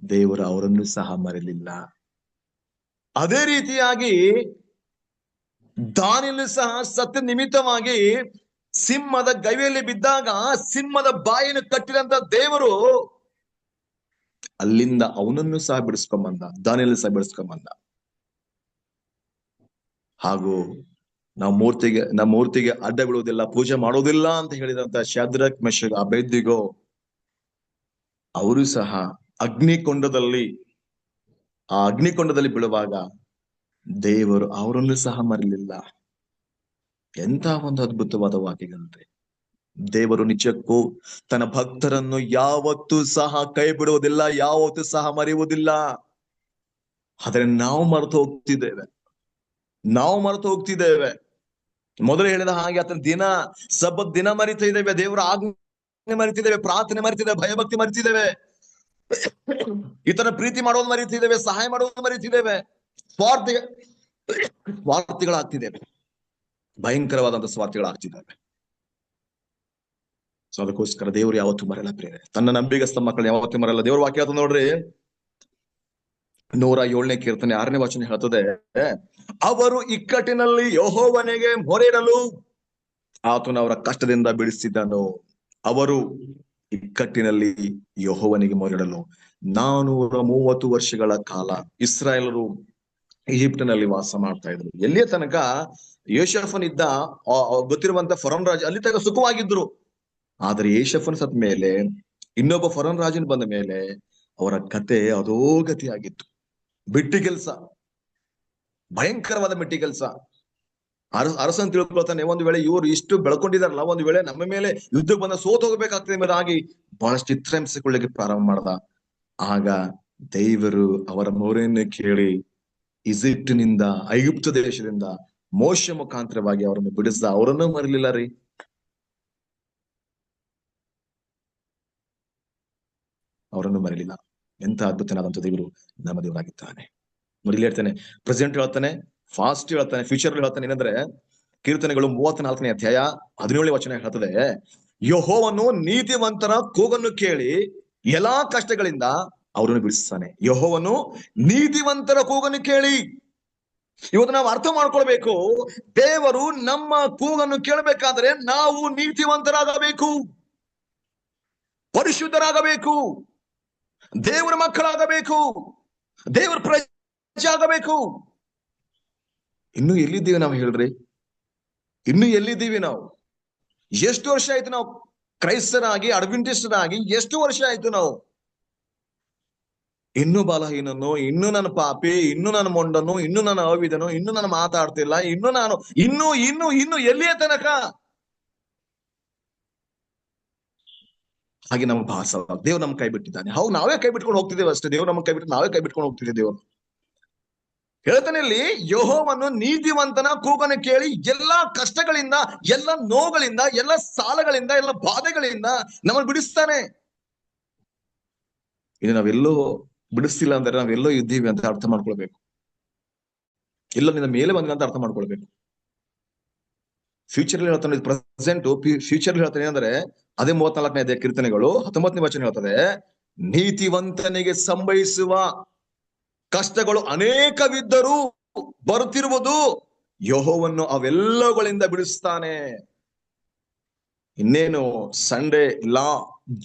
S1: ದೇವರು ಅವರನ್ನು ಸಹ ಮರಿಲಿಲ್ಲ. ಅದೇ ರೀತಿಯಾಗಿ ದಾನಿಯೇಲನು ಸಹ ಸತ್ಯ ನಿಮಿತ್ತವಾಗಿ ಸಿಂಹದ ಗವಿಯಲ್ಲಿ ಬಿದ್ದಾಗ ಸಿಂಹದ ಬಾಯಿಯನ್ನು ಕಟ್ಟಿದಂತ ದೇವರು ಅಲ್ಲಿಂದ ಅವನನ್ನು ಸಹ ಬಿಡಿಸ್ಕೊಂಬಂದ, ದಾನಿಯೇಲನು ಸಹ ಬಿಡಿಸ್ಕೊಂಬಂದ. ಹಾಗೂ ನಾವು ಮೂರ್ತಿಗೆ ಅಡ್ಡ ಬಿಡುವುದಿಲ್ಲ, ಪೂಜೆ ಮಾಡುವುದಿಲ್ಲ ಅಂತ ಹೇಳಿದಂತ ಶದ್ರಕ್, ಮೆಷಕ್, ಅಬೇದ್ನೆಗೋ ಅವರು ಸಹ ಅಗ್ನಿಕೊಂಡದಲ್ಲಿ ಬೀಳುವಾಗ ದೇವರು ಅವರನ್ನು ಸಹ ಮರಲಿಲ್ಲ. ಎಂತ ಒಂದು ಅದ್ಭುತವಾದ ವಾಕ್ಯಗಳಂತೆ. ದೇವರು ನಿಜಕ್ಕೂ ತನ್ನ ಭಕ್ತರನ್ನು ಯಾವತ್ತೂ ಸಹ ಕೈ ಬಿಡುವುದಿಲ್ಲ, ಯಾವತ್ತೂ ಸಹ ಮರೆಯುವುದಿಲ್ಲ. ಆದರೆ ನಾವು ಮರೆತು ಹೋಗ್ತಿದ್ದೇವೆ. ಮೊದಲು ಹೇಳಿದ ಹಾಗೆ ಆತನ ಸಬ್ಬತ್ ದಿನ ಮರಿತಾ ಇದ್ದೇವೆ, ದೇವರ ಆಜ್ಞೆ ಮರಿತಿದ್ದೇವೆ, ಪ್ರಾರ್ಥನೆ ಮರಿತಿದ್ದೇವೆ, ಭಯಭಕ್ತಿ ಮರಿತಿದ್ದೇವೆ, ಈತನ ಪ್ರೀತಿ ಮಾಡೋದು ಮರಿತಿದ್ದೇವೆ, ಸಹಾಯ ಮಾಡೋದು ಮರಿತಿದ್ದೇವೆ, ಸ್ವಾರ್ಥಿಗಳಾಗ್ತಿದ್ದೇವೆ, ಭಯಂಕರವಾದಂತಹ ಸ್ವಾರ್ಥಿಗಳಾಗ್ತಿದ್ದೇವೆ. ಸೊ ಅದಕ್ಕೋಸ್ಕರ ದೇವರು ಯಾವತ್ತೂ ಮರಲ್ಲ ಪ್ರಿಯರೇ. ತನ್ನ ನಂಬಿಗಸ್ತ ಮಕ್ಕಳು ಯಾವತ್ತೂ ಮರಲ್ಲ. ದೇವ್ರ ವಾಕ್ಯ ಆತ ನೋಡ್ರಿ, 107ನೇ ಕೀರ್ತನೆ 6ನೇ ವಚನ ಹೇಳ್ತದೆ, ಅವರು ಇಕ್ಕಟ್ಟಿನಲ್ಲಿ ಯೆಹೋವನಿಗೆ ಮೊರೆಯಿಡಲು ಆತನು ಅವರ ಕಷ್ಟದಿಂದ ಬಿಡಿಸಿದನು. ಅವರು ಇಕ್ಕಟ್ಟಿನಲ್ಲಿ ಯೆಹೋವನಿಗೆ ಮೊರೆಯಿಡಲು 430 ವರ್ಷಗಳ ಕಾಲ ಇಸ್ರಾಯೇಲರು ಈಜಿಪ್ಟಿನಲ್ಲಿ ವಾಸ ಮಾಡ್ತಾ ಇದ್ರು. ಎಲ್ಲಿಯ ತನಕ ಯೋಸೇಫನಿದ್ದ, ಗೊತ್ತಿರುವಂತ ಫರೋನ್ ರಾಜ ಅಲ್ಲಿ ತನಕ ಸುಖವಾಗಿದ್ರು. ಆದ್ರೆ ಯೋಸೇಫನ್ ಸತ್ ಮೇಲೆ ಇನ್ನೊಬ್ಬ ಫರೋನ್ ರಾಜನ್ ಬಂದ ಮೇಲೆ ಅವರ ಕತೆ ಅಧೋಗತಿ ಆಗಿತ್ತು. ಬಿಟ್ಟಿ ಕೆಲಸ, ಭಯಂಕರವಾದ ಬಿಟ್ಟಿ ಕೆಲಸ. ಅರಸನ್ ತಿಳ್ಕೊಳ್ತಾನೆ, ಒಂದು ವೇಳೆ ಇವರು ಇಷ್ಟು ಬೆಳ್ಕೊಂಡಿದಾರಲ್ಲ, ಒಂದು ವೇಳೆ ನಮ್ಮ ಮೇಲೆ ಯುದ್ಧಕ್ಕೆ ಬಂದ ಸೋತು ಹೋಗ್ಬೇಕಾಗ್ತದೆ ಎಂಬುದಾಗಿ ಬಹಳಷ್ಟು ಚಿತ್ರಹಿಂಸೆಕೊಳ್ಳಿಕ್ಕೆ ಪ್ರಾರಂಭ ಮಾಡ್ದ. ಆಗ ದೇವರು ಅವರ ಮೊರೆಯನ್ನು ಕೇಳಿ ಈಜಿಪ್ಟಿನಿಂದ, ಐಗುಪ್ತ ದೇಶದಿಂದ ಮೋಶೆ ಮುಖಾಂತರವಾಗಿ ಅವರನ್ನು ಬಿಡಿಸ್ದ. ಅವರನ್ನು ಮರಲಿಲ್ಲ ರೀ. ಅವರನ್ನು ಮರಲಿಲ್ಲ. ಎಂತ ಅದ್ಭುತನಾದಂತ ದೇವರು ನಮ್ಮ ದೇವರಾಗಿದ್ದಾನೆ. ನೋಡಿ, ಇಲ್ಲಿ ಹೇಳ್ತಾನೆ, ಪ್ರೆಸೆಂಟ್ ಹೇಳ್ತಾನೆ, ಫಾಸ್ಟ್ ಹೇಳ್ತಾನೆ, ಫ್ಯೂಚರ್ ಹೇಳ್ತಾನೆ. ಏನಂದ್ರೆ ಕೀರ್ತನೆಗಳು 34ನೇ ಅಧ್ಯಾಯ 17ನೇ ವಚನ ಹೇಳ್ತದೆ, ಯೆಹೋವನು ನೀತಿವಂತರ ಕೂಗನ್ನು ಕೇಳಿ ಎಲ್ಲಾ ಕಷ್ಟಗಳಿಂದ ಅವರನ್ನು ಬಿಡಿಸ್ತಾನೆ. ಯೆಹೋವನು ನೀತಿವಂತರ ಕೂಗನ್ನು ಕೇಳಿ. ಇವತ್ತು ನಾವು ಅರ್ಥ ಮಾಡ್ಕೊಳ್ಬೇಕು, ದೇವರು ನಮ್ಮ ಕೂಗನ್ನು ಕೇಳಬೇಕಾದ್ರೆ ನಾವು ನೀತಿವಂತರಾಗಬೇಕು, ಪರಿಶುದ್ಧರಾಗಬೇಕು, ದೇವರ ಮಕ್ಕಳಾಗಬೇಕು, ದೇವರ ಪ್ರಜೆ ಆಗಬೇಕು. ಇನ್ನು ಎಲ್ಲಿದ್ದೀವಿ ನಾವು ಹೇಳ್ರಿ? ಇನ್ನು ಎಲ್ಲಿದ್ದೀವಿ ನಾವು? ಎಷ್ಟು ವರ್ಷ ಆಯ್ತು ನಾವು ಕ್ರೈಸ್ತರಾಗಿ, ಅಡ್ವೆಂಟಿಸ್ಟರಾಗಿ? ಎಷ್ಟು ವರ್ಷ ಆಯ್ತು ನಾವು? ಇನ್ನು ಬಲಹೀನನು, ಇನ್ನು ನನ್ನ ಪಾಪಿ, ಇನ್ನು ನನ್ನ ಮೊಂಡನು, ಇನ್ನು ನನ್ನ ಅವಿದನು, ಇನ್ನು ನಾನು ಮಾತಾಡ್ತಿಲ್ಲ, ಇನ್ನು ಎಲ್ಲಿಯ ತನಕ? ಹಾಗೆ ನಮ್ಮ ಭಾಸ ದೇವ್ರು ನಮ್ ಕೈ ಬಿಟ್ಟಿದ್ದಾನೆ. ಹೌದು, ನಾವೇ ಕೈ ಬಿಟ್ಕೊಂಡು ಹೋಗ್ತಿದ್ದೇವೆ ಅಷ್ಟೇ. ದೇವ್ರು ನಮ್ಗೆ ಕೈ ಬಿಟ್ಟು ನಾವೇ ಕೈ ಬಿಟ್ಕೊಂಡು ಹೋಗ್ತಿದ್ದೇವೆ. ದೇವರು ಹೇಳ್ತಾನೆ ಇಲ್ಲಿ, ಯೆಹೋವನು ನೀತಿವಂತನ ಕೂಗನ್ನು ಕೇಳಿ ಎಲ್ಲಾ ಕಷ್ಟಗಳಿಂದ, ಎಲ್ಲ ನೋವುಗಳಿಂದ, ಎಲ್ಲ ಸಾಲಗಳಿಂದ, ಎಲ್ಲ ಬಾಧೆಗಳಿಂದ ನಮ್ಮನ್ನು ಬಿಡಿಸ್ತಾನೆ. ಇನ್ನು ನಾವೆಲ್ಲೋ ಬಿಡಿಸ್ತಿಲ್ಲ ಅಂದ್ರೆ ನಾವೆಲ್ಲೋ ಇದ್ದೀವಿ ಅಂತ ಅರ್ಥ ಮಾಡ್ಕೊಳ್ಬೇಕು. ಇಲ್ಲ ನಿನ್ನ ಮೇಲೆ ಬಂದ ಅಂತ ಅರ್ಥ ಮಾಡ್ಕೊಳ್ಬೇಕು. ಫ್ಯೂಚರ್ ಹೇಳ್ತಾನೆ, ಪ್ರೆಸೆಂಟ್ ಫ್ಯೂಚರ್ ಹೇಳ್ತಾನೆ ಅಂದ್ರೆ ಅದೇ 34ನೇ ಕೀರ್ತನೆಗಳು 19ನೇ ವಚನ ಹೇಳ್ತದೆ, ನೀತಿವಂತನಿಗೆ ಸಂಭವಿಸುವ ಕಷ್ಟಗಳು ಅನೇಕವಿದ್ದರೂ ಬರುತ್ತಿರುವುದು ಯೆಹೋವನು ಅವೆಲ್ಲಗಳಿಂದ ಬಿಡಿಸ್ತಾನೆ. ಇನ್ನೇನು ಸಂಡೇ ಲಾ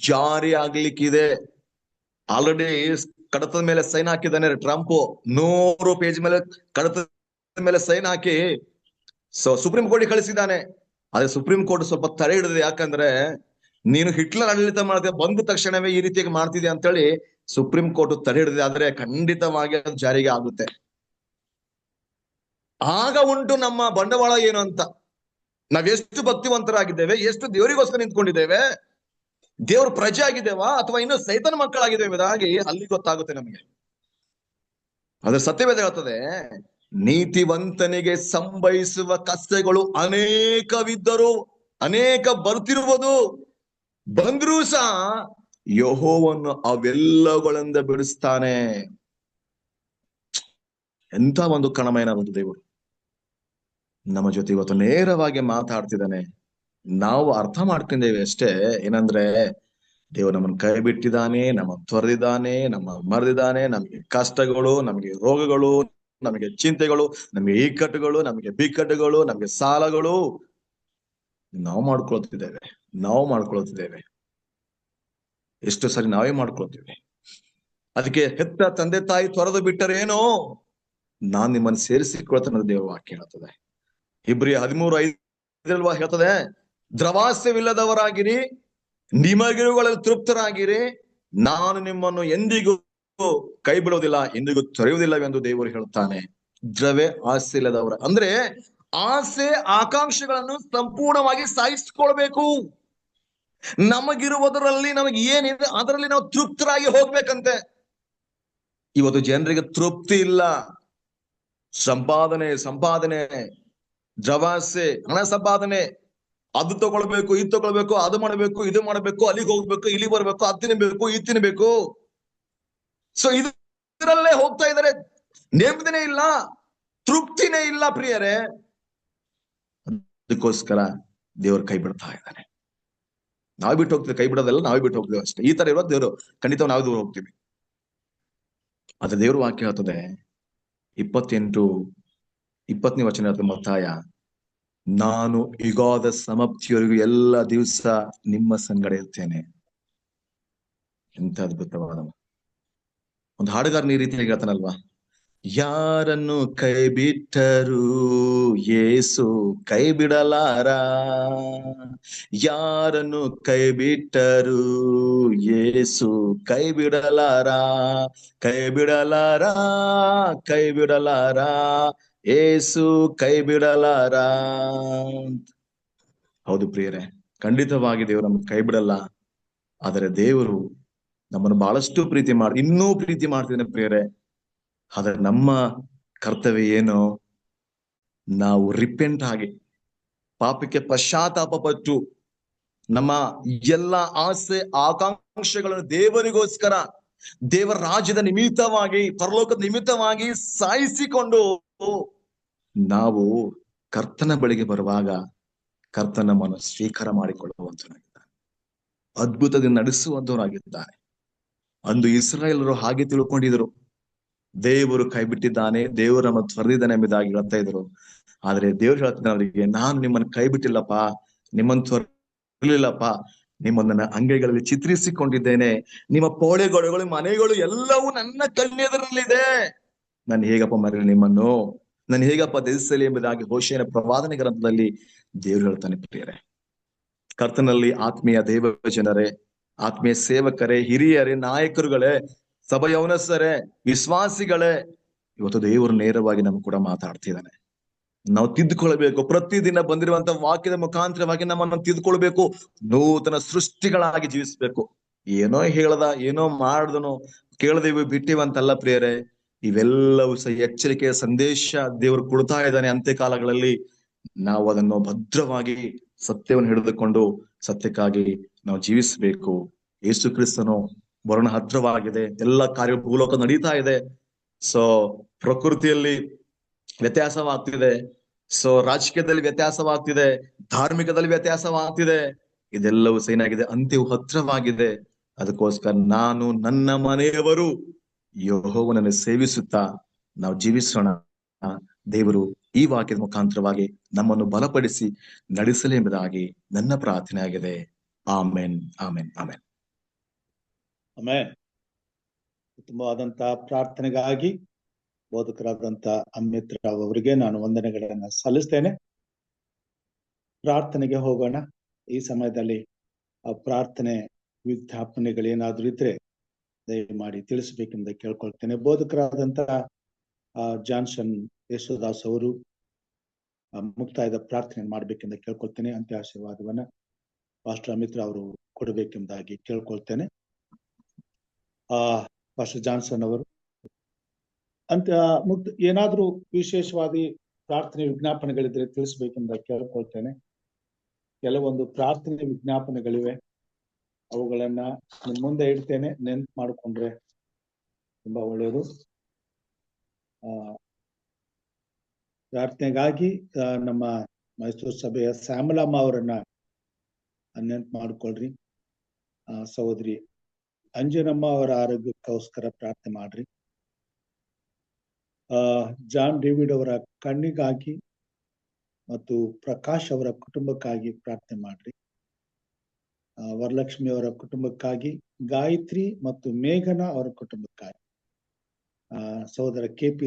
S1: ಜಾರಿ ಆಗ್ಲಿಕ್ಕಿದೆ. ಆಲ್ರೆಡಿ ಕಡತದ ಮೇಲೆ ಸೈನ್ ಹಾಕಿದ್ದಾನೆ ಟ್ರಂಪ್. 100 ಪೇಜ್ ಮೇಲೆ ಕಡತದ ಮೇಲೆ ಸೈನ್ ಹಾಕಿ ಸುಪ್ರೀಂ ಕೋರ್ಟ್ ಕಳಿಸಿದ್ದಾನೆ. ಆದ್ರೆ ಸುಪ್ರೀಂ ಕೋರ್ಟ್ ಸ್ವಲ್ಪ ತಡೆ ಹಿಡಿದಿದೆ. ಯಾಕಂದ್ರೆ ನೀನು ಹಿಟ್ಲರ್ ಆಡಳಿತ ಮಾಡಿದೆ, ಬಂದ ತಕ್ಷಣವೇ ಈ ರೀತಿಯಾಗಿ ಮಾಡ್ತಿದೆ ಅಂತೇಳಿ ಸುಪ್ರೀಂ ಕೋರ್ಟ್ ತಡೆ ಹಿಡಿದಿದೆ. ಆದ್ರೆ ಖಂಡಿತವಾಗಿ ಅದು ಜಾರಿಗೆ ಆಗುತ್ತೆ. ಆಗ ಉಂಟು ನಮ್ಮ ಬಂಡವಾಳ ಏನು ಅಂತ. ನಾವೆಷ್ಟು ಭಕ್ತಿವಂತರಾಗಿದ್ದೇವೆ, ಎಷ್ಟು ದೇವರಿಗೋಸ್ಕರ ನಿಂತ್ಕೊಂಡಿದ್ದೇವೆ, ದೇವ್ರ ಪ್ರಜೆ ಆಗಿದ್ದೇವಾ ಅಥವಾ ಇನ್ನು ಸೈತನ ಮಕ್ಕಳಾಗಿದ್ದೇವೆ ಇದಾಗಿ ಅಲ್ಲಿ ಗೊತ್ತಾಗುತ್ತೆ ನಮಗೆ. ಅದ್ರ ಸತ್ಯವೇದ ಹೇಳ್ತದೆ, ನೀತಿವಂತನಿಗೆ ಸಂಭವಿಸುವ ಕಷ್ಟಗಳು ಅನೇಕವಿದ್ದರೂ, ಅನೇಕ ಬರ್ತಿರುವುದು, ಬಂದ್ರೂ ಸಹ ಯೆಹೋವನು ಅವೆಲ್ಲಗಳಿಂದ ಬಿಡಿಸ್ತಾನೆ. ಎಂತ ಒಂದು ಕಣಮಯನ ಒಂದು ದೇವರು ನಮ್ಮ ಜೊತೆ ಇವತ್ತು ನೇರವಾಗಿ ಮಾತಾಡ್ತಿದ್ದಾನೆ. ನಾವು ಅರ್ಥ ಮಾಡ್ಕೊಂಡಿದ್ದೇವೆ ಅಷ್ಟೇ. ಏನಂದ್ರೆ ದೇವರು ನಮ್ಮನ್ನು ಕೈ ಬಿಟ್ಟಿದ್ದಾನೆ, ನಮ್ಮನ್ನು ತೊರೆದಿದ್ದಾನೆ, ನಮ್ಮ ಮರೆದಿದ್ದಾನೆ. ನಮಗೆ ಕಷ್ಟಗಳು, ನಮಗೆ ರೋಗಗಳು, ನಮಗೆ ಚಿಂತೆಗಳು, ನಮಗೆ ಇಕ್ಕಟ್ಟುಗಳು, ನಮಗೆ ಬಿಕ್ಕಟ್ಟುಗಳು, ನಮಗೆ ಸಾಲಗಳು ನಾವು ಮಾಡ್ಕೊಳ್ತಿದ್ದೇವೆ. ಎಷ್ಟು ಸರಿ ನಾವೇ ಮಾಡ್ಕೊಳ್ತೀವಿ. ಅದಕ್ಕೆ ಹೆತ್ತ ತಂದೆ ತಾಯಿ ತೊರೆದು ಬಿಟ್ಟರೇನೋ, ನಾನ್ ನಿಮ್ಮನ್ನು ಸೇರಿಸಿಕೊಳ್ತೇನೆ ದೇವ ವಾಕ್ಯ ಹೇಳ್ತದೆ. ಇಬ್ರಿಯ 13:5 ಹೇಳ್ತದೆ, ದ್ರವಾಸ್ಯವಿಲ್ಲದವರಾಗಿರಿ, ನಿಮಗಿರುಗಳಲ್ಲಿ ತೃಪ್ತರಾಗಿರಿ, ನಾನು ನಿಮ್ಮನ್ನು ಎಂದಿಗೂ ಕೈ ಬಿಡುವುದಿಲ್ಲ, ಎಂದಿಗೂ ತೊರೆಯುವುದಿಲ್ಲವೆಂದು ದೇವರು ಹೇಳ್ತಾನೆ. ದ್ರವೇ ಆಸೆ ಇಲ್ಲದವರ ಅಂದ್ರೆ ಆಸೆ ಆಕಾಂಕ್ಷೆಗಳನ್ನು ಸಂಪೂರ್ಣವಾಗಿ ಸಾಯಿಸ್ಕೊಳ್ಬೇಕು. ನಮಗಿರುವುದರಲ್ಲಿ ನಮಗೆ ಏನಿದೆ ಅದರಲ್ಲಿ ನಾವು ತೃಪ್ತರಾಗಿ ಹೋಗ್ಬೇಕಂತೆ. ಇವತ್ತು ಜನರಿಗೆ ತೃಪ್ತಿ ಇಲ್ಲ. ಸಂಪಾದನೆ, ದ್ರವಾಸೆ, ಹಣ ಸಂಪಾದನೆ, ಅದು ತಗೊಳ್ಬೇಕು, ಇದು ತಗೊಳ್ಬೇಕು, ಅದು ಮಾಡಬೇಕು, ಇದು ಮಾಡಬೇಕು, ಅಲ್ಲಿಗೆ ಹೋಗ್ಬೇಕು, ಇಲ್ಲಿ ಬರ್ಬೇಕು, ಅದು ತಿನ್ಬೇಕು, ಇದು ತಿನ್ಬೇಕು. ಸೊ ಇದರಲ್ಲೇ ಹೋಗ್ತಾ ಇದ್ದಾರೆ. ನೆಮ್ಮದಿನೇ ಇಲ್ಲ, ತೃಪ್ತಿನೇ ಇಲ್ಲ ಪ್ರಿಯರೇ. ಅದಕ್ಕೋಸ್ಕರ ದೇವರು ಕೈ ಬಿಡ್ತಾ ಇದ್ದಾನೆ. ನಾವ್ ಬಿಟ್ಟು ಹೋಗ್ತೀವಿ, ಕೈ ಬಿಡೋದಲ್ಲ, ನಾವೇ ಬಿಟ್ಟು ಹೋಗ್ತೀವಿ ಅಷ್ಟೇ. ಈ ತರ ಇರೋದು ದೇವರು. ಖಂಡಿತ ನಾವು ದೂರ ಹೋಗ್ತೀವಿ. ಆದ್ರೆ ದೇವರು ವಾಕ್ಯ ಹೇಳ್ತದೆ 20ನೇ ವಚನ ಹೇಳ್ತದೆ, ಮತ್ತಾಯ, ನಾನು ಯುಗಾದ ಸಮಾಪ್ತಿಯವರೆಗೂ ಎಲ್ಲ ದಿವಸ ನಿಮ್ಮ ಸಂಗಡ ಇರ್ತೇನೆ. ಎಂತ ಅದ್ಭುತವಾದ ಒಂದು ಹಾಡುಗಾರನ ಈ ರೀತಿಯಾಗಿ ಹೇಳ್ತಾನಲ್ವಾ, ಯಾರನ್ನು ಕೈ ಬಿಟ್ಟರು ಯೇಸು ಕೈ ಬಿಡಲಾರ, ಯಾರನ್ನು ಕೈ ಬಿಟ್ಟರು ಯೇಸು ಕೈ ಬಿಡಲಾರ, ಕೈ ಬಿಡಲಾರ, ಕೈ ಬಿಡಲಾರ, ಯೇಸು ಕೈ ಬಿಡಲಾರ. ಹೌದು ಪ್ರಿಯರೇ, ಖಂಡಿತವಾಗಿ ದೇವರು ನಮ್ಮನ್ನು ಕೈ ಬಿಡಲ್ಲ. ಆದರೆ ದೇವರು ನಮ್ಮನ್ನು ಬಹಳಷ್ಟು ಇನ್ನೂ ಪ್ರೀತಿ ಮಾಡ್ತಿದ್ದಾನೆ ಪ್ರಿಯರೇ. ಆದ್ರೆ ನಮ್ಮ ಕರ್ತವ್ಯ ಏನು? ನಾವು ರಿಪೆಂಟ್ ಆಗಿ ಪಾಪಕ್ಕೆ ಪಶ್ಚಾತ್ತಾಪ ಪಟ್ಟು ನಮ್ಮ ಎಲ್ಲ ಆಸೆ ಆಕಾಂಕ್ಷೆಗಳನ್ನು ದೇವರಿಗೋಸ್ಕರ, ದೇವರ ರಾಜ್ಯದ ನಿಮಿತ್ತವಾಗಿ, ಪರಲೋಕದ ನಿಮಿತ್ತವಾಗಿ ಸಾಯಿಸಿಕೊಂಡು ನಾವು ಕರ್ತನ ಬಳಿಗೆ ಬರುವಾಗ ಕರ್ತನ ನಮ್ಮನ್ನು ಸ್ವೀಕಾರ ಮಾಡಿಕೊಳ್ಳುವಂತನಾಗಿದ್ದಾನೆ, ಅದ್ಭುತದಿಂದ ನಡೆಸುವಂತವನಾಗಿದ್ದಾನೆ. ಅಂದು ಇಸ್ರಾಯೇಲರು ಹಾಗೆ ತಿಳ್ಕೊಂಡಿದ್ರು, ದೇವರು ಕೈ ಬಿಟ್ಟಿದ್ದಾನೆ, ದೇವರು ನಮ್ಮ ತೊರೆದಿದ್ದಾನೆ ಎಂಬುದಾಗಿ ಹೇಳ್ತಾ ಇದ್ರು. ಆದ್ರೆ ದೇವ್ರು ಹೇಳ್ತಾನೆ ಅವರಿಗೆ, ನಾನು ನಿಮ್ಮನ್ನು ಕೈ ಬಿಟ್ಟಿಲ್ಲಪ್ಪ, ನಿಮ್ಮನ್ನು ತೊರಲಿಲ್ಲಪ್ಪ, ನಿಮ್ಮನ್ನು ನನ್ನ ಅಂಗೈಗಳಲ್ಲಿ ಚಿತ್ರಿಸಿಕೊಂಡಿದ್ದೇನೆ. ನಿಮ್ಮ ಪೋಳೆಗಳು, ಮನೆಗಳು ಎಲ್ಲವೂ ನನ್ನ ಕಣ್ಣೆದುರಲ್ಲಿದೆ. ನಾನು ಹೇಗಪ್ಪ ಮರಳಿ ನಿಮ್ಮನ್ನು, ನಾನು ಹೇಗಪ್ಪ ತ್ಯಜಿಸಲಿ ಎಂಬುದಾಗಿ ಹೋಶೇಯನ ಪ್ರವಾದನೆ ಗ್ರಂಥದಲ್ಲಿ ದೇವ್ರು ಹೇಳ್ತಾನೆ ಪ್ರಿಯರೇ. ಕರ್ತನಲ್ಲಿ ಆತ್ಮೀಯ ದೇವ ಜನರೇ, ಆತ್ಮೀಯ ಸೇವಕರೇ, ಹಿರಿಯರೇ, ನಾಯಕರುಗಳೇ, ಸಭೆಯವನಸ್ಥರೇ, ವಿಶ್ವಾಸಿಗಳೇ, ಇವತ್ತು ದೇವರು ನೇರವಾಗಿ ನಮ್ಗೆ ಕೂಡ ಮಾತಾಡ್ತಿದ್ದಾನೆ. ನಾವು ತಿದ್ದುಕೊಳ್ಬೇಕು. ಪ್ರತಿದಿನ ಬಂದಿರುವಂತ ವಾಕ್ಯದ ಮುಖಾಂತರವಾಗಿ ನಮ್ಮನ್ನು ತಿದ್ದುಕೊಳ್ಬೇಕು. ನೂತನ ಸೃಷ್ಟಿಗಳಾಗಿ ಜೀವಿಸ್ಬೇಕು. ಏನೋ ಹೇಳ್ದ, ಏನೋ ಮಾಡ್ದನೋ, ಕೇಳದೇವಿ ಬಿಟ್ಟಿವಂತಲ್ಲ ಪ್ರಿಯರೇ. ಇವೆಲ್ಲವೂ ಸಹ ಎಚ್ಚರಿಕೆಯ ಸಂದೇಶ ದೇವರು ಕೊಡ್ತಾ ಇದ್ದಾನೆ. ಅಂತ್ಯಕಾಲಗಳಲ್ಲಿ ನಾವು ಅದನ್ನು ಭದ್ರವಾಗಿ ಸತ್ಯವನ್ನು ಹಿಡಿದುಕೊಂಡು ಸತ್ಯಕ್ಕಾಗಿ ನಾವು ಜೀವಿಸಬೇಕು. ಯೇಸು ಕ್ರಿಸ್ತನು ಮರಣ ಹತ್ರವಾಗಿದೆ. ಎಲ್ಲ ಕಾರ್ಯ ಭೂಲೋಕ ನಡೀತಾ ಇದೆ. ಸೊ ಪ್ರಕೃತಿಯಲ್ಲಿ ವ್ಯತ್ಯಾಸವಾಗ್ತಿದೆ, ಸೊ ರಾಜಕೀಯದಲ್ಲಿ ವ್ಯತ್ಯಾಸವಾಗ್ತಿದೆ, ಧಾರ್ಮಿಕದಲ್ಲಿ ವ್ಯತ್ಯಾಸವಾಗ್ತಿದೆ. ಇದೆಲ್ಲವೂ ಏನಾಗಿದೆ, ಅಂತ್ಯವು ಹತ್ರವಾಗಿದೆ. ಅದಕ್ಕೋಸ್ಕರ ನಾನು ನನ್ನ ಮನೆಯವರು ಯೆಹೋವನನ್ನು ಸೇವಿಸುತ್ತಾ ನಾವು ಜೀವಿಸೋಣ. ದೇವರು ಈ ವಾಕ್ಯದ ಮುಖಾಂತರವಾಗಿ ನಮ್ಮನ್ನು ಬಲಪಡಿಸಿ ನಡೆಸಲಿ ಎಂಬುದಾಗಿ ನನ್ನ ಪ್ರಾರ್ಥನೆ ಆಗಿದೆ. Amen, amen, amen.
S2: ಆಮೆನ್. ಉತ್ತಮವಾದಂತಹ ಪ್ರಾರ್ಥನೆಗಾಗಿ ಬೋಧಕರಾದಂತ ಅಮಿತ್ ರಾವ್ ಅವರಿಗೆ ನಾನು ವಂದನೆಗಳನ್ನ ಸಲ್ಲಿಸ್ತೇನೆ. ಪ್ರಾರ್ಥನೆಗೆ ಹೋಗೋಣ. ಈ ಸಮಯದಲ್ಲಿ ಆ ಪ್ರಾರ್ಥನೆ ವಿಜ್ಞಾಪನೆಗಳೇನಾದ್ರೂ ಇದ್ರೆ ದಯಮಾಡಿ ತಿಳಿಸಬೇಕೆಂದು ಕೇಳ್ಕೊಳ್ತೇನೆ. ಬೋಧಕರಾದಂತ ಜಾನ್ಸನ್ ಯೇಸುದಾಸ್ ಅವರು ಮುಕ್ತಾಯದ ಪ್ರಾರ್ಥನೆ ಮಾಡ್ಬೇಕೆಂದು ಕೇಳ್ಕೊಳ್ತೇನೆ. ಅಂತ್ಯ ಆಶೀರ್ವಾದವನ್ನ ಪಾಸ್ಟರ್ ಅಮಿತ್ ರಾವ್ ಅವರು ಕೊಡಬೇಕೆಂಬುದಾಗಿ ಕೇಳ್ಕೊಳ್ತೇನೆ. ಪಾಸ್ಟರ್ ಜಾನ್ಸನ್ ಅವರು ಏನಾದ್ರೂ ವಿಶೇಷವಾದಿ ಪ್ರಾರ್ಥನೆ ವಿಜ್ಞಾಪನೆಗಳಿದ್ರೆ ತಿಳಿಸ್ಬೇಕೆಂದ ಕೇಳ್ಕೊಳ್ತೇನೆ. ಕೆಲವೊಂದು ಪ್ರಾರ್ಥನೆ ವಿಜ್ಞಾಪನೆಗಳಿವೆ, ಅವುಗಳನ್ನ ನಿಮ್ ಮುಂದೆ ಇಡ್ತೇನೆ, ನೆನ್ಪು ಮಾಡಿಕೊಂಡ್ರೆ ತುಂಬಾ ಒಳ್ಳೆಯದು. ಪ್ರಾರ್ಥನೆಗಾಗಿ ನಮ್ಮ ಮೈಸೂರು ಸಭೆಯ ಶ್ಯಾಮಲಮ್ಮ ಅವರನ್ನ ನೆನ್ಪು ಮಾಡ್ಕೊಳ್ರಿ. ಸಹೋದರಿ ಅಂಜನಮ್ಮ ಅವರ ಆರೋಗ್ಯಕ್ಕೋಸ್ಕರ ಪ್ರಾರ್ಥನೆ ಮಾಡ್ರಿ. ಜಾನ್ ಡೇವಿಡ್ ಅವರ ಕಣ್ಣಿಗಾಗಿ ಮತ್ತು ಪ್ರಕಾಶ್ ಅವರ ಕುಟುಂಬಕ್ಕಾಗಿ ಪ್ರಾರ್ಥನೆ ಮಾಡ್ರಿ. ವರಲಕ್ಷ್ಮಿ ಅವರ ಕುಟುಂಬಕ್ಕಾಗಿ, ಗಾಯತ್ರಿ ಮತ್ತು ಮೇಘನಾ ಅವರ ಕುಟುಂಬಕ್ಕಾಗಿ, ಸಹೋದರ KP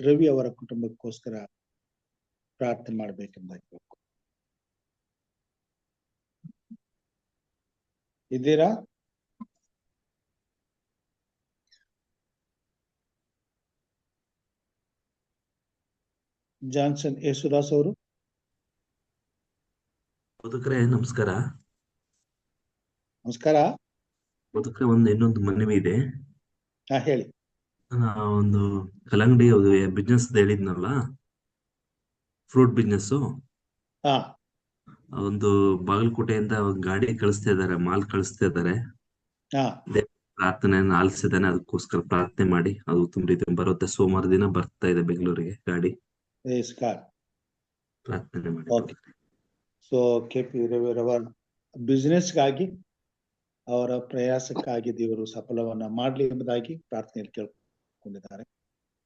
S2: ರವಿ ಅವರ ಕುಟುಂಬಕ್ಕೋಸ್ಕರ ಪ್ರಾರ್ಥನೆ ಮಾಡ್ಬೇಕೆಂಬ ಇದ್ದೀರಾ? ಜಾನ್ಸನ್ ಯೇಸುದಾಸ್ ಅವರು.
S3: ಬೋಧಕರೇ ನಮಸ್ಕಾರ.
S2: ನಮಸ್ಕಾರ.
S3: ಬೋಧಕರೇ, ಇನ್ನೊಂದು ಮನವಿ ಇದೆ.
S2: ಹೇಳಿ.
S3: ಒಂದು ಕಲ್ಲಂಗಡಿ ಬಿಸ್ನೆಸ್ ಹೇಳಿದ್ನಲ್ಲ, ಫ್ರೂಟ್ ಬಿಸ್ನೆಸ್. ಒಂದು ಬಾಗಲಕೋಟೆಯಿಂದ ಗಾಡಿ ಕಳಿಸ್ತಾ ಇದಾರೆ, ಮಾಲ್ ಕಳಿಸ್ತಾ ಇದಾರೆ. ಪ್ರಾರ್ಥನೆಯನ್ನು ಆಲಿಸಿದಾನೆ, ಅದಕ್ಕೋಸ್ಕರ ಪ್ರಾರ್ಥನೆ ಮಾಡಿ. ಅದು ತುಂಬ ರೀತಿ ಬರುತ್ತೆ. ಸೋಮವಾರ ದಿನ ಬರ್ತಾ ಇದೆ ಬೆಂಗಳೂರಿಗೆ ಗಾಡಿ. ಪ್ರಾರ್ಥನೆ ಮಾಡಿ.
S2: ಸೊ KP ರವಿರವರ ಬಿಸ್ನೆಸ್ಗಾಗಿ, ಅವರ ಪ್ರಯಾಸಕ್ಕಾಗಿ ದೇವರು ಸಫಲವನ್ನ ಮಾಡ್ಲಿ ಎಂಬುದಾಗಿ ಪ್ರಾರ್ಥನೆಯಲ್ಲಿ ಕೇಳ್ಕೊಂಡಿದ್ದಾರೆ.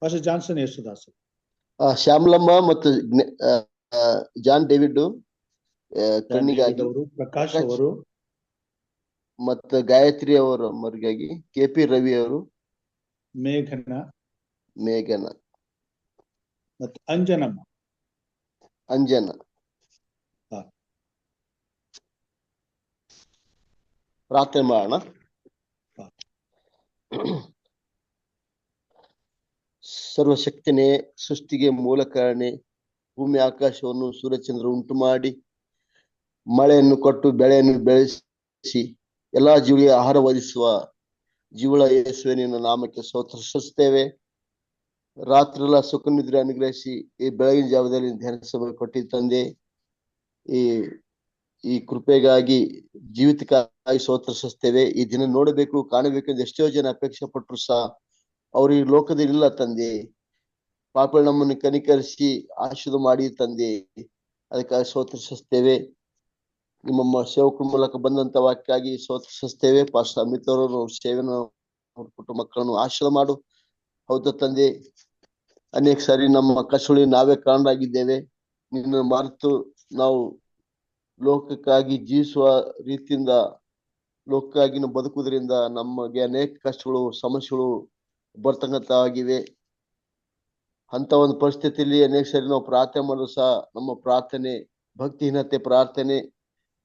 S2: ಪಾಸ್ಟರ್ ಜಾನ್ಸನ್ ಯೇಸುದಾಸ್,
S4: ಶ್ಯಾಮಲಮ್ಮ ಮತ್ತು ಜಾನ್ ಡೇವಿಡ್ ಕಣ್ಣಿಗಾಗಿ,
S2: ಪ್ರಕಾಶ್ ಅವರು
S4: ಮತ್ತು ಗಾಯತ್ರಿ ಅವರ ಮರಿಗಾಗಿ, KP ರವಿ ಅವರು,
S2: ಮೇಘನಾ ಮತ್ತು ಅಂಜನಾ
S4: ಪ್ರಾರ್ಥನೆ ಮಾಡೋಣ. ಸರ್ವಶಕ್ತನೇ, ಸೃಷ್ಟಿಗೆ ಮೂಲ ಕಾರಣೆ, ಭೂಮಿ ಆಕಾಶವನ್ನು ಸೂರ್ಯಚಂದ್ರ ಉಂಟು ಮಾಡಿ ಮಳೆಯನ್ನು ಕೊಟ್ಟು ಬೆಳೆಯನ್ನು ಬೆಳೆಸಿ ಎಲ್ಲಾ ಜೀವಿಗೆ ಆಹಾರ ಒದಗಿಸುವ ಜೀವಳ ಯೇಸುವೆ, ನಿನ್ನ ನಾಮಕ್ಕೆ ಸ್ತೋತ್ರ ಸಲ್ಲಿಸುತ್ತೇವೆ. ರಾತ್ರಿಯೆಲ್ಲ ಸುಖ ನಿದ್ರೆ ಅನುಗ್ರಹಿಸಿ ಈ ಬೆಳಗಿನ ಜಾವದಲ್ಲಿ ಧ್ಯಾನ ಸಭೆ ಕೊಟ್ಟಿದ್ದ ತಂದೆ, ಈ ಕೃಪೆಗಾಗಿ ಜೀವಿತಕ್ಕಾಗಿ ಸ್ತೋತ್ರ ಸಲ್ಲಿಸುತ್ತೇವೆ. ಈ ದಿನ ನೋಡಬೇಕು, ಕಾಣಬೇಕು ಎಂದು ಎಷ್ಟೋ ಜನ ಅಪೇಕ್ಷೆ ಪಟ್ಟರು ಸಹ ಅವ್ರು ಈ ಲೋಕದಲ್ಲಿ ಇಲ್ಲ ತಂದೆ. ಪಾಪ ನಮ್ಮನ್ನು ಕನಿಕರಿಸಿ ಆಶೀರ್ವಾದ ಮಾಡಿ ತಂದೆ, ಅದಕ್ಕಾಗಿ ಸ್ತೋತ್ರ ಸಲ್ಲಿಸುತ್ತೇವೆ. ನಿಮ್ಮ ಸೇವಕರ ಮೂಲಕ ಬಂದಂತ ವಾಕ್ಯಕ್ಕಾಗಿ ಸ್ತೋತ್ರ ಸಲ್ಲಿಸುತ್ತೇವೆ. ಪಾಸ್ಟರ್ ಅಮಿತ್ ಅವರು ಸೇವೆನ ಕುಟುಂಬ ಮಕ್ಕಳನ್ನು ಆಶೀರ್ವಾದ ಮಾಡು. ಹೌದು ತಂದೆ, ಅನೇಕ ಸಾರಿ ನಮ್ಮ ಕಸುಳಿ ನಾವೇ ಕಾರಣರಾಗಿದ್ದೇವೆ. ನಿನ್ನ ಮರೆತು ನಾವು ಲೋಕಕ್ಕಾಗಿ ಜೀವಿಸುವ ರೀತಿಯಿಂದ, ಲೋಕಕ್ಕಾಗಿ ನಾವು ಬದುಕುವುದರಿಂದ ನಮಗೆ ಅನೇಕ ಕಷ್ಟಗಳು, ಸಮಸ್ಯೆಗಳು ಬರ್ತಕ್ಕಂಥವಾಗಿವೆ. ಅಂತ ಒಂದು ಪರಿಸ್ಥಿತಿಯಲ್ಲಿ ಅನೇಕ ಸಾರಿ ನಾವು ಪ್ರಾರ್ಥನೆ ಮಾಡೋದು ಸಹ ನಮ್ಮ ಪ್ರಾರ್ಥನೆ ಭಕ್ತಿಹೀನತೆ ಪ್ರಾರ್ಥನೆ,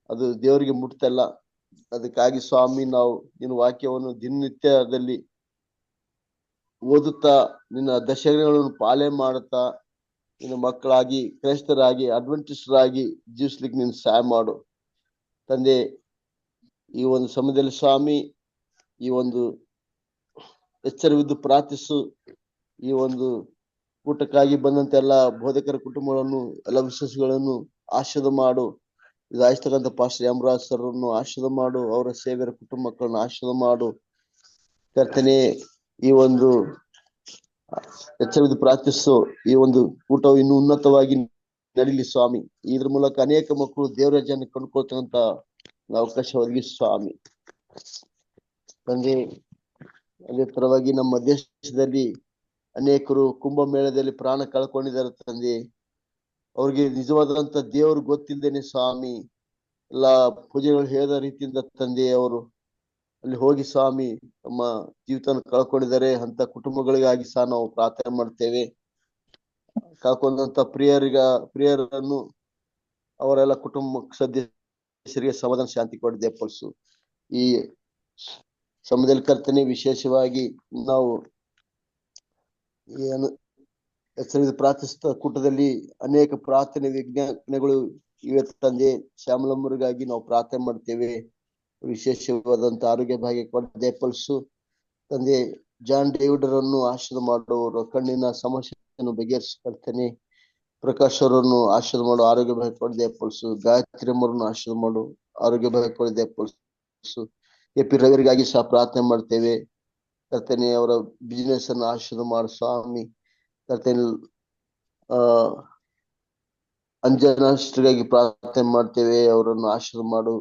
S4: ಅದು ದೇವರಿಗೆ ಮುಟ್ತಲ್ಲ. ಅದಕ್ಕಾಗಿ ಸ್ವಾಮಿ, ನಾವು ನಿನ್ನ ವಾಕ್ಯವನ್ನು ದಿನನಿತ್ಯದಲ್ಲಿ ಓದುತ್ತಾ ನಿನ್ನ ದಶಕಗಳನ್ನು ಪಾಲನೆ ಮಾಡುತ್ತಾ ನಿನ್ನ ಮಕ್ಕಳಾಗಿ, ಕ್ರೈಸ್ತರಾಗಿ, ಅಡ್ವೆಂಟಿಸ್ಟರಾಗಿ ಜೀವಿಸ್ಲಿಕ್ಕೆ ನೀನು ಸಹಾಯ ಮಾಡು ತಂದೆ. ಈ ಒಂದು ಸಮಯದಲ್ಲಿ ಸ್ವಾಮಿ, ಈ ಒಂದು ಎಚ್ಚರವಿದ್ದು ಪ್ರಾರ್ಥಿಸು. ಈ ಒಂದು ಊಟಕ್ಕಾಗಿ ಬಂದಂತ ಎಲ್ಲ ಬೋಧಕರ ಕುಟುಂಬಗಳನ್ನು, ಎಲ್ಲ ವಿಶ್ವಾಸಗಳನ್ನು ಆಶೀರ್ವಾದ ಮಾಡು. ಇದು ಆಯ್ತಕ್ಕಂಥ ಪಾಸ್ಟರ್ ಯಮರಾಜ್ ಸರ್ರನ್ನು ಆಶೀರ್ವಾದ ಮಾಡು. ಅವರ ಸೇವೆಯ ಕುಟುಂಬ ಮಕ್ಕಳನ್ನು ಆಶೀರ್ವಾದ ಮಾಡು ಕರ್ತನೇ. ಈ ಒಂದು ಎಚ್ಚರವಿದ್ದು ಪ್ರಾರ್ಥಿಸು. ಈ ಒಂದು ಊಟವು ಇನ್ನೂ ಉನ್ನತವಾಗಿ ನಡೀಲಿ ಸ್ವಾಮಿ. ಇದ್ರ ಮೂಲಕ ಅನೇಕ ಮಕ್ಕಳು ದೇವರ ಜನ ಕಂಡುಕೊಳ್ತಕ್ಕಂತ ಅವಕಾಶ ಒದಗಿಸಿ ಸ್ವಾಮಿ. ತಂದೆ, ಅದೇ ತರವಾಗಿ ನಮ್ಮ ದೇಶದಲ್ಲಿ ಅನೇಕರು ಕುಂಭಮೇಳದಲ್ಲಿ ಪ್ರಾಣ ಕಳ್ಕೊಂಡಿದ್ದಾರೆ ತಂದೆ. ಅವ್ರಿಗೆ ನಿಜವಾದಂತ ದೇವರು ಗೊತ್ತಿಲ್ದೇನೆ ಸ್ವಾಮಿ ಎಲ್ಲಾ ಪೂಜೆಗಳು ಹೇಳಿದ ರೀತಿಯಿಂದ ತಂದೆ ಅವರು ಅಲ್ಲಿ ಹೋಗಿ ಸ್ವಾಮಿ ತಮ್ಮ ಜೀವಿತ ಕಳ್ಕೊಂಡಿದ್ದಾರೆ. ಅಂತ ಕುಟುಂಬಗಳಿಗಾಗಿ ಸಹ ನಾವು ಪ್ರಾರ್ಥನೆ ಮಾಡ್ತೇವೆ. ಕಳ್ಕೊಂಡಂತ ಪ್ರಿಯರನ್ನು ಅವರೆಲ್ಲ ಕುಟುಂಬ ಸದಸ್ಯರಿಗೆ ಸಮಾಧಾನ ಶಾಂತಿ ಕೊಡದೆ ಪಡಿಸು. ಈ ಸಮಯದಲ್ಲಿ ಕರ್ತನೆ, ವಿಶೇಷವಾಗಿ ನಾವು ಏನು ಹೆಸರಿದ ಪ್ರಾರ್ಥಿಸಿದ ಕೂಟದಲ್ಲಿ ಅನೇಕ ಪ್ರಾರ್ಥನೆ ವಿಜ್ಞಾಪನೆಗಳು ಇವೆ ತಂದೆ. ಶ್ಯಾಮಲಮ್ಮರಿಗಾಗಿ ನಾವು ಪ್ರಾರ್ಥನೆ ಮಾಡ್ತೇವೆ. ವಿಶೇಷವಾದಂತ ಆರೋಗ್ಯ ಭಾಗ್ಯ ಕೊಡದೆ ಪಲ್ಸು ತಂದೆ. ಜಾನ್ ಡೇವಿಡರನ್ನು ಆಶೀರ್ವಾದ ಮಾಡುವವರು ಕಣ್ಣಿನ ಸಮಸ್ಯೆಯನ್ನು ಬಗೆಹರಿಸ್ಕೊಳ್ತೇನೆ. ಪ್ರಕಾಶ್ ಅವರನ್ನು ಆಶೀರ್ವಾದ ಮಾಡು, ಆರೋಗ್ಯ ಭಾಗ್ಯ ಕೊಡದೆ ಪಲ್ಸು. ಗಾಯತ್ರಿ ಅಮ್ಮರನ್ನು ಆಶೀರ್ವಾದ ಮಾಡು, ಆರೋಗ್ಯ ಭಾಗ್ಯ ಕೊಡದೆ ಪಲ್ಸು. ಎಪಿ ರವಿಯರಿಗಾಗಿ ಸಹ ಪ್ರಾರ್ಥನೆ ಮಾಡ್ತೇವೆ ಕರ್ತನೆ. ಅವರ ಬಿಸಿನೆಸ್ ಅನ್ನು ಆಶೀರ್ವಾದ ಮಾಡು ಸ್ವಾಮಿ ಕರ್ತನೆ. ಅಂಜನಾಷ್ಟ್ರಿಗಾಗಿ ಪ್ರಾರ್ಥನೆ ಮಾಡ್ತೇವೆ, ಅವರನ್ನು ಆಶೀರ್ವಾದ ಮಾಡು.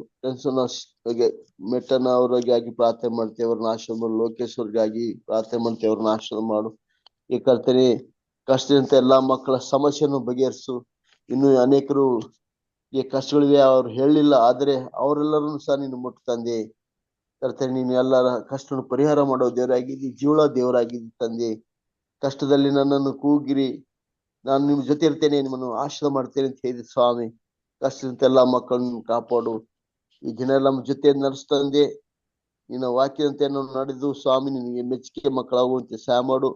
S4: ಮೆಟ್ಟನ ಅವರಿಗಾಗಿ ಪ್ರಾರ್ಥನೆ ಮಾಡ್ತೇವೆ, ಅವ್ರನ್ನ ಆಶೀರ್ವಾದ ಮಾಡು. ಲೋಕೇಶ್ವರ್ಗಾಗಿ ಪ್ರಾರ್ಥನೆ ಮಾಡ್ತೇವೆ, ಅವ್ರನ್ನ ಆಶೀರ್ವಾದ ಮಾಡು. ಈ ಕರ್ತನೆ, ಕಷ್ಟದಂತ ಎಲ್ಲಾ ಮಕ್ಕಳ ಸಮಸ್ಯೆಯನ್ನು ಬಗೆಹರಿಸು. ಇನ್ನು ಅನೇಕರು ಈ ಕಷ್ಟಗಳಿವೆ, ಅವ್ರು ಹೇಳಿಲ್ಲ, ಆದ್ರೆ ಅವರೆಲ್ಲರನ್ನು ಸಹ ನೀನು ಮುಟ್ಟು ತಂದೆ. ಕರ್ತನೆ, ನೀನು ಎಲ್ಲರ ಕಷ್ಟವನ್ನು ಪರಿಹಾರ ಮಾಡೋ ದೇವರಾಗಿದ್ದಿ, ಜೀವಳ ದೇವರಾಗಿದ್ದಿ ತಂದೆ. ಕಷ್ಟದಲ್ಲಿ ನನ್ನನ್ನು ಕೂಗಿರಿ, ನಾನು ನಿಮ್ ಜೊತೆ ಇರ್ತೇನೆ, ನಿಮ್ಮನ್ನು ಆಶೀರ್ವಾದ ಮಾಡ್ತೇನೆ ಅಂತ ಹೇಳಿದ ಸ್ವಾಮಿ. ಕಷ್ಟದಂತ ಎಲ್ಲಾ ಮಕ್ಕಳನ್ನು ಕಾಪಾಡು. ಈ ದಿನ ಎಲ್ಲ ನಮ್ಮ ಜೊತೆ ನಡೆಸ್ತಂದೆ. ನಿನ್ನ ವಾಕ್ಯದಂತೆ ನಾವು ನಡೆದು ಸ್ವಾಮಿ ನಿನಗೆ ಮೆಚ್ಚುಗೆ ಮಕ್ಕಳಾಗುವಂತೆ ಸಹಾಯ ಮಾಡು.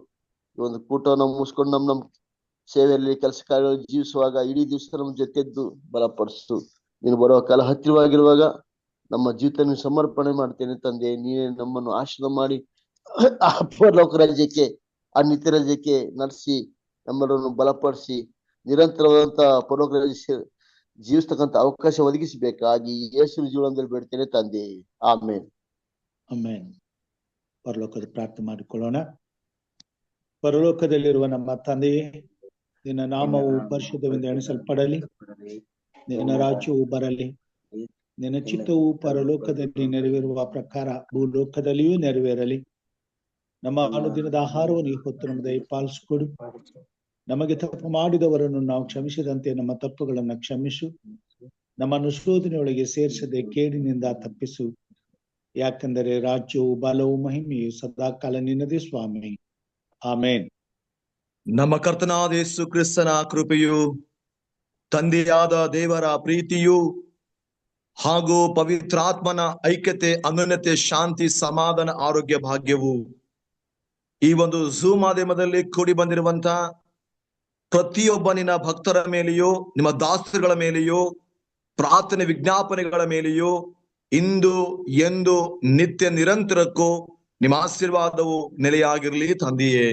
S4: ಈ ಒಂದು ಕೂಟವನ್ನು ಮುಗಿಸ್ಕೊಂಡು ನಮ್ ಸೇವೆಯಲ್ಲಿ ಕೆಲಸ ಕಾರ್ಯಗಳು ಜೀವಿಸುವಾಗ ಇಡೀ ದಿವಸ ನಮ್ಮ ಜೊತೆದ್ದು ಬಲಪಡಿಸು. ನೀನು ಬರುವ ಕಾಲ ಹತ್ತಿರವಾಗಿರುವಾಗ ನಮ್ಮ ಜೀವಿತ ಸಮರ್ಪಣೆ ಮಾಡ್ತೇನೆ ತಂದೆ. ನೀನೇ ನಮ್ಮನ್ನು ಆಶೀರ್ವಾದ ಮಾಡಿ ಪರಲೋಕ ರಾಜ್ಯಕ್ಕೆ, ಆ ನಿತ್ಯ ರಾಜ್ಯಕ್ಕೆ ನಡೆಸಿ ನಮ್ಮನ್ನು ಬಲಪಡಿಸಿ ನಿರಂತರವಾದಂತ ಪರಲೋಕ ರಾಜ್ಯ ಜೀವಿಸ್ತಕ್ಕಂತ ಅವಕಾಶ ಒದಗಿಸಬೇಕಾಗಿ ಯೇಸುವಿನ ಜೀವನದಲ್ಲಿ ಬೇಡ್ತೇನೆ ತಂದೆ. ಆಮೇನ್.
S2: ಆಮೇನ್. ಪರಲೋಕದ ಪ್ರಾರ್ಥನೆ ಮಾಡಿಕೊಳ್ಳೋಣ. ಪರಲೋಕದಲ್ಲಿರುವ ನಮ್ಮ ತಂದೆಯೇ, ನಿನ್ನ ನಾಮವು ಪರಿಶುದ್ಧವೆಂದು ಎಣಿಸಲ್ಪಡಲಿ. ನಿನ್ನ ರಾಜ್ಯವು ಬರಲಿ. ನಿನ್ನ ಚಿತ್ತವು ಪರಲೋಕದಲ್ಲಿ ನೆರವೇರುವ ಪ್ರಕಾರ ಭೂಲೋಕದಲ್ಲಿಯೂ ನೆರವೇರಲಿ. ನಮ್ಮ ಅನುದಿನದ ಆಹಾರವನ್ನು ಈ ಹೊತ್ತು ನಮಗೆ ದಯಪಾಲಿಸಿಕೊಡು. ನಮಗೆ ತಪ್ಪು ಮಾಡಿದವರನ್ನು ನಾವು ಕ್ಷಮಿಸಿದಂತೆ ನಮ್ಮ ತಪ್ಪುಗಳನ್ನು ಕ್ಷಮಿಸು. ನಮ್ಮನ್ನು ಶೋಧನೆಯೊಳಗೆ ಸೇರಿಸದೆ ಕೇಡಿನಿಂದ ತಪ್ಪಿಸು. ಯಾಕೆಂದರೆ ರಾಜ್ಯವು ಬಲವು ಮಹಿಮೆಯು ಸದಾಕಾಲ ನಿನ್ನದೇ ಸ್ವಾಮಿ. ಆಮೇನ್.
S1: ನಮ್ಮ ಕರ್ತನಾದ ಯೇಸು ಕ್ರಿಸ್ತನ ಕೃಪೆಯು, ತಂದೆಯಾದ ದೇವರ ಪ್ರೀತಿಯು ಹಾಗೂ ಪವಿತ್ರಾತ್ಮನ ಐಕ್ಯತೆ, ಅನ್ಯೋನ್ಯತೆ, ಶಾಂತಿ, ಸಮಾಧಾನ, ಆರೋಗ್ಯ ಭಾಗ್ಯವು ಈ ಒಂದು ಝೂಮ್ ಮಾಧ್ಯಮದಲ್ಲಿ ಕೂಡಿ ಬಂದಿರುವಂತ ಪ್ರತಿಯೊಬ್ಬ ನಿನ್ನ ಭಕ್ತರ ಮೇಲೆಯೂ, ನಿಮ್ಮ ದಾಸರುಗಳ ಮೇಲೆಯೂ, ಪ್ರಾರ್ಥನೆ ವಿಜ್ಞಾಪನೆಗಳ ಮೇಲೆಯೂ ಇಂದು ಎಂದು ನಿತ್ಯ ನಿರಂತರಕ್ಕೂ ನಿಮ್ಮ ಆಶೀರ್ವಾದವು ನೆಲೆಯಾಗಿರ್ಲಿ ತಂದೆಯೇ.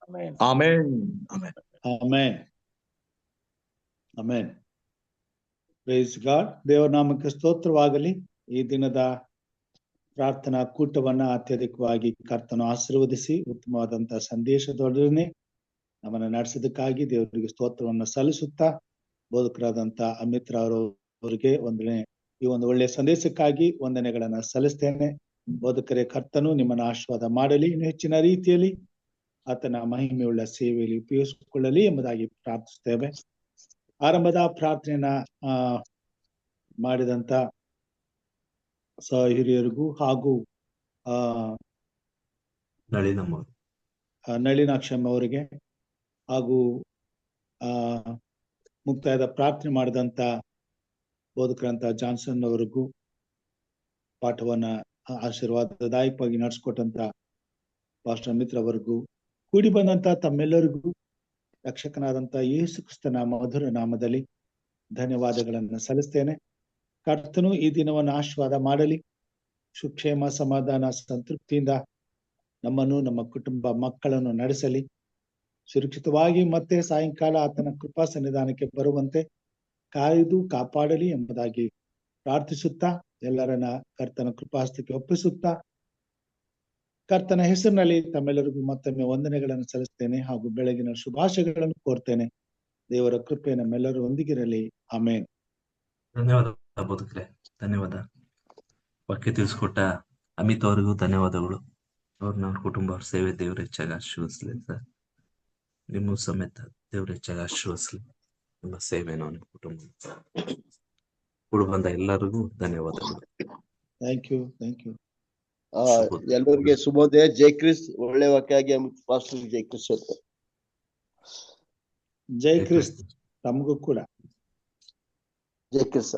S1: Amen. Amen.
S2: Amen. Amen. Praise God. ದೇವರ ನಾಮಕ್ಕೆ ಸ್ತೋತ್ರವಾಗಲಿ. ಈ ದಿನದ ಪ್ರಾರ್ಥನಾ ಕೂಟವನ್ನ ಅತ್ಯಧಿಕವಾಗಿ ಕರ್ತನು ಆಶೀರ್ವದಿಸಿ ಉತ್ತಮವಾದಂತಹ ಸಂದೇಶದೊಡನೆ ನಮ್ಮನ್ನು ನಡೆಸೋದಕ್ಕಾಗಿ ದೇವರಿಗೆ ಸ್ತೋತ್ರವನ್ನು ಸಲ್ಲಿಸುತ್ತಾ, ಬೋಧಕರಾದಂತ ಅಮಿತ್ ಅವರಿಗೆ ಈ ಒಂದು ಒಳ್ಳೆಯ ಸಂದೇಶಕ್ಕಾಗಿ ವಂದನೆಗಳನ್ನ ಸಲ್ಲಿಸ್ತೇನೆ. ಬೋಧಕರೇ, ಕರ್ತನು ನಿಮ್ಮನ್ನು ಆಶೀರ್ವಾದ ಮಾಡಲಿ, ಇನ್ನು ಹೆಚ್ಚಿನ ರೀತಿಯಲ್ಲಿ ಆತನ ಮಹಿಮೆಯುಳ್ಳ ಸೇವೆಯಲ್ಲಿ ಉಪಯೋಗಿಸಿಕೊಳ್ಳಲಿ ಎಂಬುದಾಗಿ ಪ್ರಾರ್ಥಿಸ್ತೇವೆ. ಆರಂಭದ ಪ್ರಾರ್ಥನೆಯನ್ನ ಮಾಡಿದಂತ ಹಿರಿಯರಿಗೂ ಹಾಗೂ ನಳಿನಾಕ್ಷಮ್ಮ ಅವರಿಗೆ ಹಾಗೂ ಮುಕ್ತಾಯದ ಪ್ರಾರ್ಥನೆ ಮಾಡಿದಂತ ಬೋಧಕರಂತ ಜಾನ್ಸನ್ ಅವರಿಗೂ, ಪಾಠವನ್ನ ಆಶೀರ್ವಾದದಾಯಕವಾಗಿ ನಡೆಸ್ಕೊಟ್ಟಂತ ಪಾಸ್ಟರ್ ಮಿತ್ರ ಅವರಿಗೂ, ಕೂಡಿ ಬಂದಂತ ತಮ್ಮೆಲ್ಲರಿಗೂ ರಕ್ಷಕನಾದಂತ ಯೇಸು ಕ್ರಿಸ್ತನ ಮಧುರ ನಾಮದಲ್ಲಿ ಧನ್ಯವಾದಗಳನ್ನು ಸಲ್ಲಿಸ್ತೇನೆ. ಕರ್ತನು ಈ ದಿನವನ್ನು ಆಶೀರ್ವಾದ ಮಾಡಲಿ. ಸುಕ್ಷೇಮ, ಸಮಾಧಾನ, ಸಂತೃಪ್ತಿಯಿಂದ ನಮ್ಮನ್ನು, ನಮ್ಮ ಕುಟುಂಬ, ಮಕ್ಕಳನ್ನು ನಡೆಸಲಿ. ಸುರಕ್ಷಿತವಾಗಿ ಮತ್ತೆ ಸಾಯಂಕಾಲ ಆತನ ಕೃಪಾ ಸನ್ನಿಧಾನಕ್ಕೆ ಬರುವಂತೆ ಕಾಯ್ದು ಕಾಪಾಡಲಿ ಎಂಬುದಾಗಿ ಪ್ರಾರ್ಥಿಸುತ್ತಾ, ಎಲ್ಲರನ್ನ ಕರ್ತನ ಕೃಪಾಸ್ತಕ್ಕೆ ಒಪ್ಪಿಸುತ್ತಾ, ಕರ್ತನ ಹೆಸರಿನಲ್ಲಿ ತಮ್ಮೆಲ್ಲರಿಗೂ ಮತ್ತೊಮ್ಮೆ ವಂದನೆಗಳನ್ನು ಸಲ್ಲಿಸ್ತೇನೆ ಹಾಗೂ ಬೆಳಗಿನ ಶುಭಾಶಯಗಳನ್ನು ಕೋರ್ತೇನೆ. ದೇವರ ಕೃಪೆ ನಮ್ಮೆಲ್ಲರೂ ಒಂದಿಗಿರಲಿ. ಆಮೇನ್.
S3: ಧನ್ಯವಾದ ಬೋಧಕರೇ, ಧನ್ಯವಾದ. ವಾಕ್ಯ ತಿಳಿಸ್ಕೊಟ್ಟ ಅಮಿತ್ ಅವರಿಗೂ ಧನ್ಯವಾದಗಳು. ಅವ್ರನ್ನ ಅವ್ರ ಕುಟುಂಬ ಅವ್ರ ಸೇವೆ ದೇವ್ರ ಹೆಚ್ಚಾಗಿ ಆಶೀರ್ವದಿಸ್ಲಿ ಸರ್. ನಿಮ್ಮ ಸಮೇತ ದೇವ್ರ ಹೆಚ್ಚಾಗಿ ಆಶೀರ್ವದಿಸ್ಲಿ. ನಿಮ್ಮ ಸೇವೆನೋ ನಿಮ್ಮ ಕುಟುಂಬ ಕೂಡ ಬಂದ ಎಲ್ಲರಿಗೂ ಧನ್ಯವಾದಗಳು.
S2: Thank you.
S4: ಎಲ್ಲರಿಗೆ ಶುಭೋದಯ. ಜೈ ಕ್ರಿಸ್. ಒಳ್ಳೆ ವಾಕ್ಯ ಆಗಿ ಪಾಸ್ಟರ್ ಜೈ ಕ್ರಿಸ್ ಅಂತ.
S2: ಜೈ ಕ್ರಿಸ್ತ ತಮಗೂ ಕೂಡ.
S4: ಜೈ ಕ್ರಿಸ್.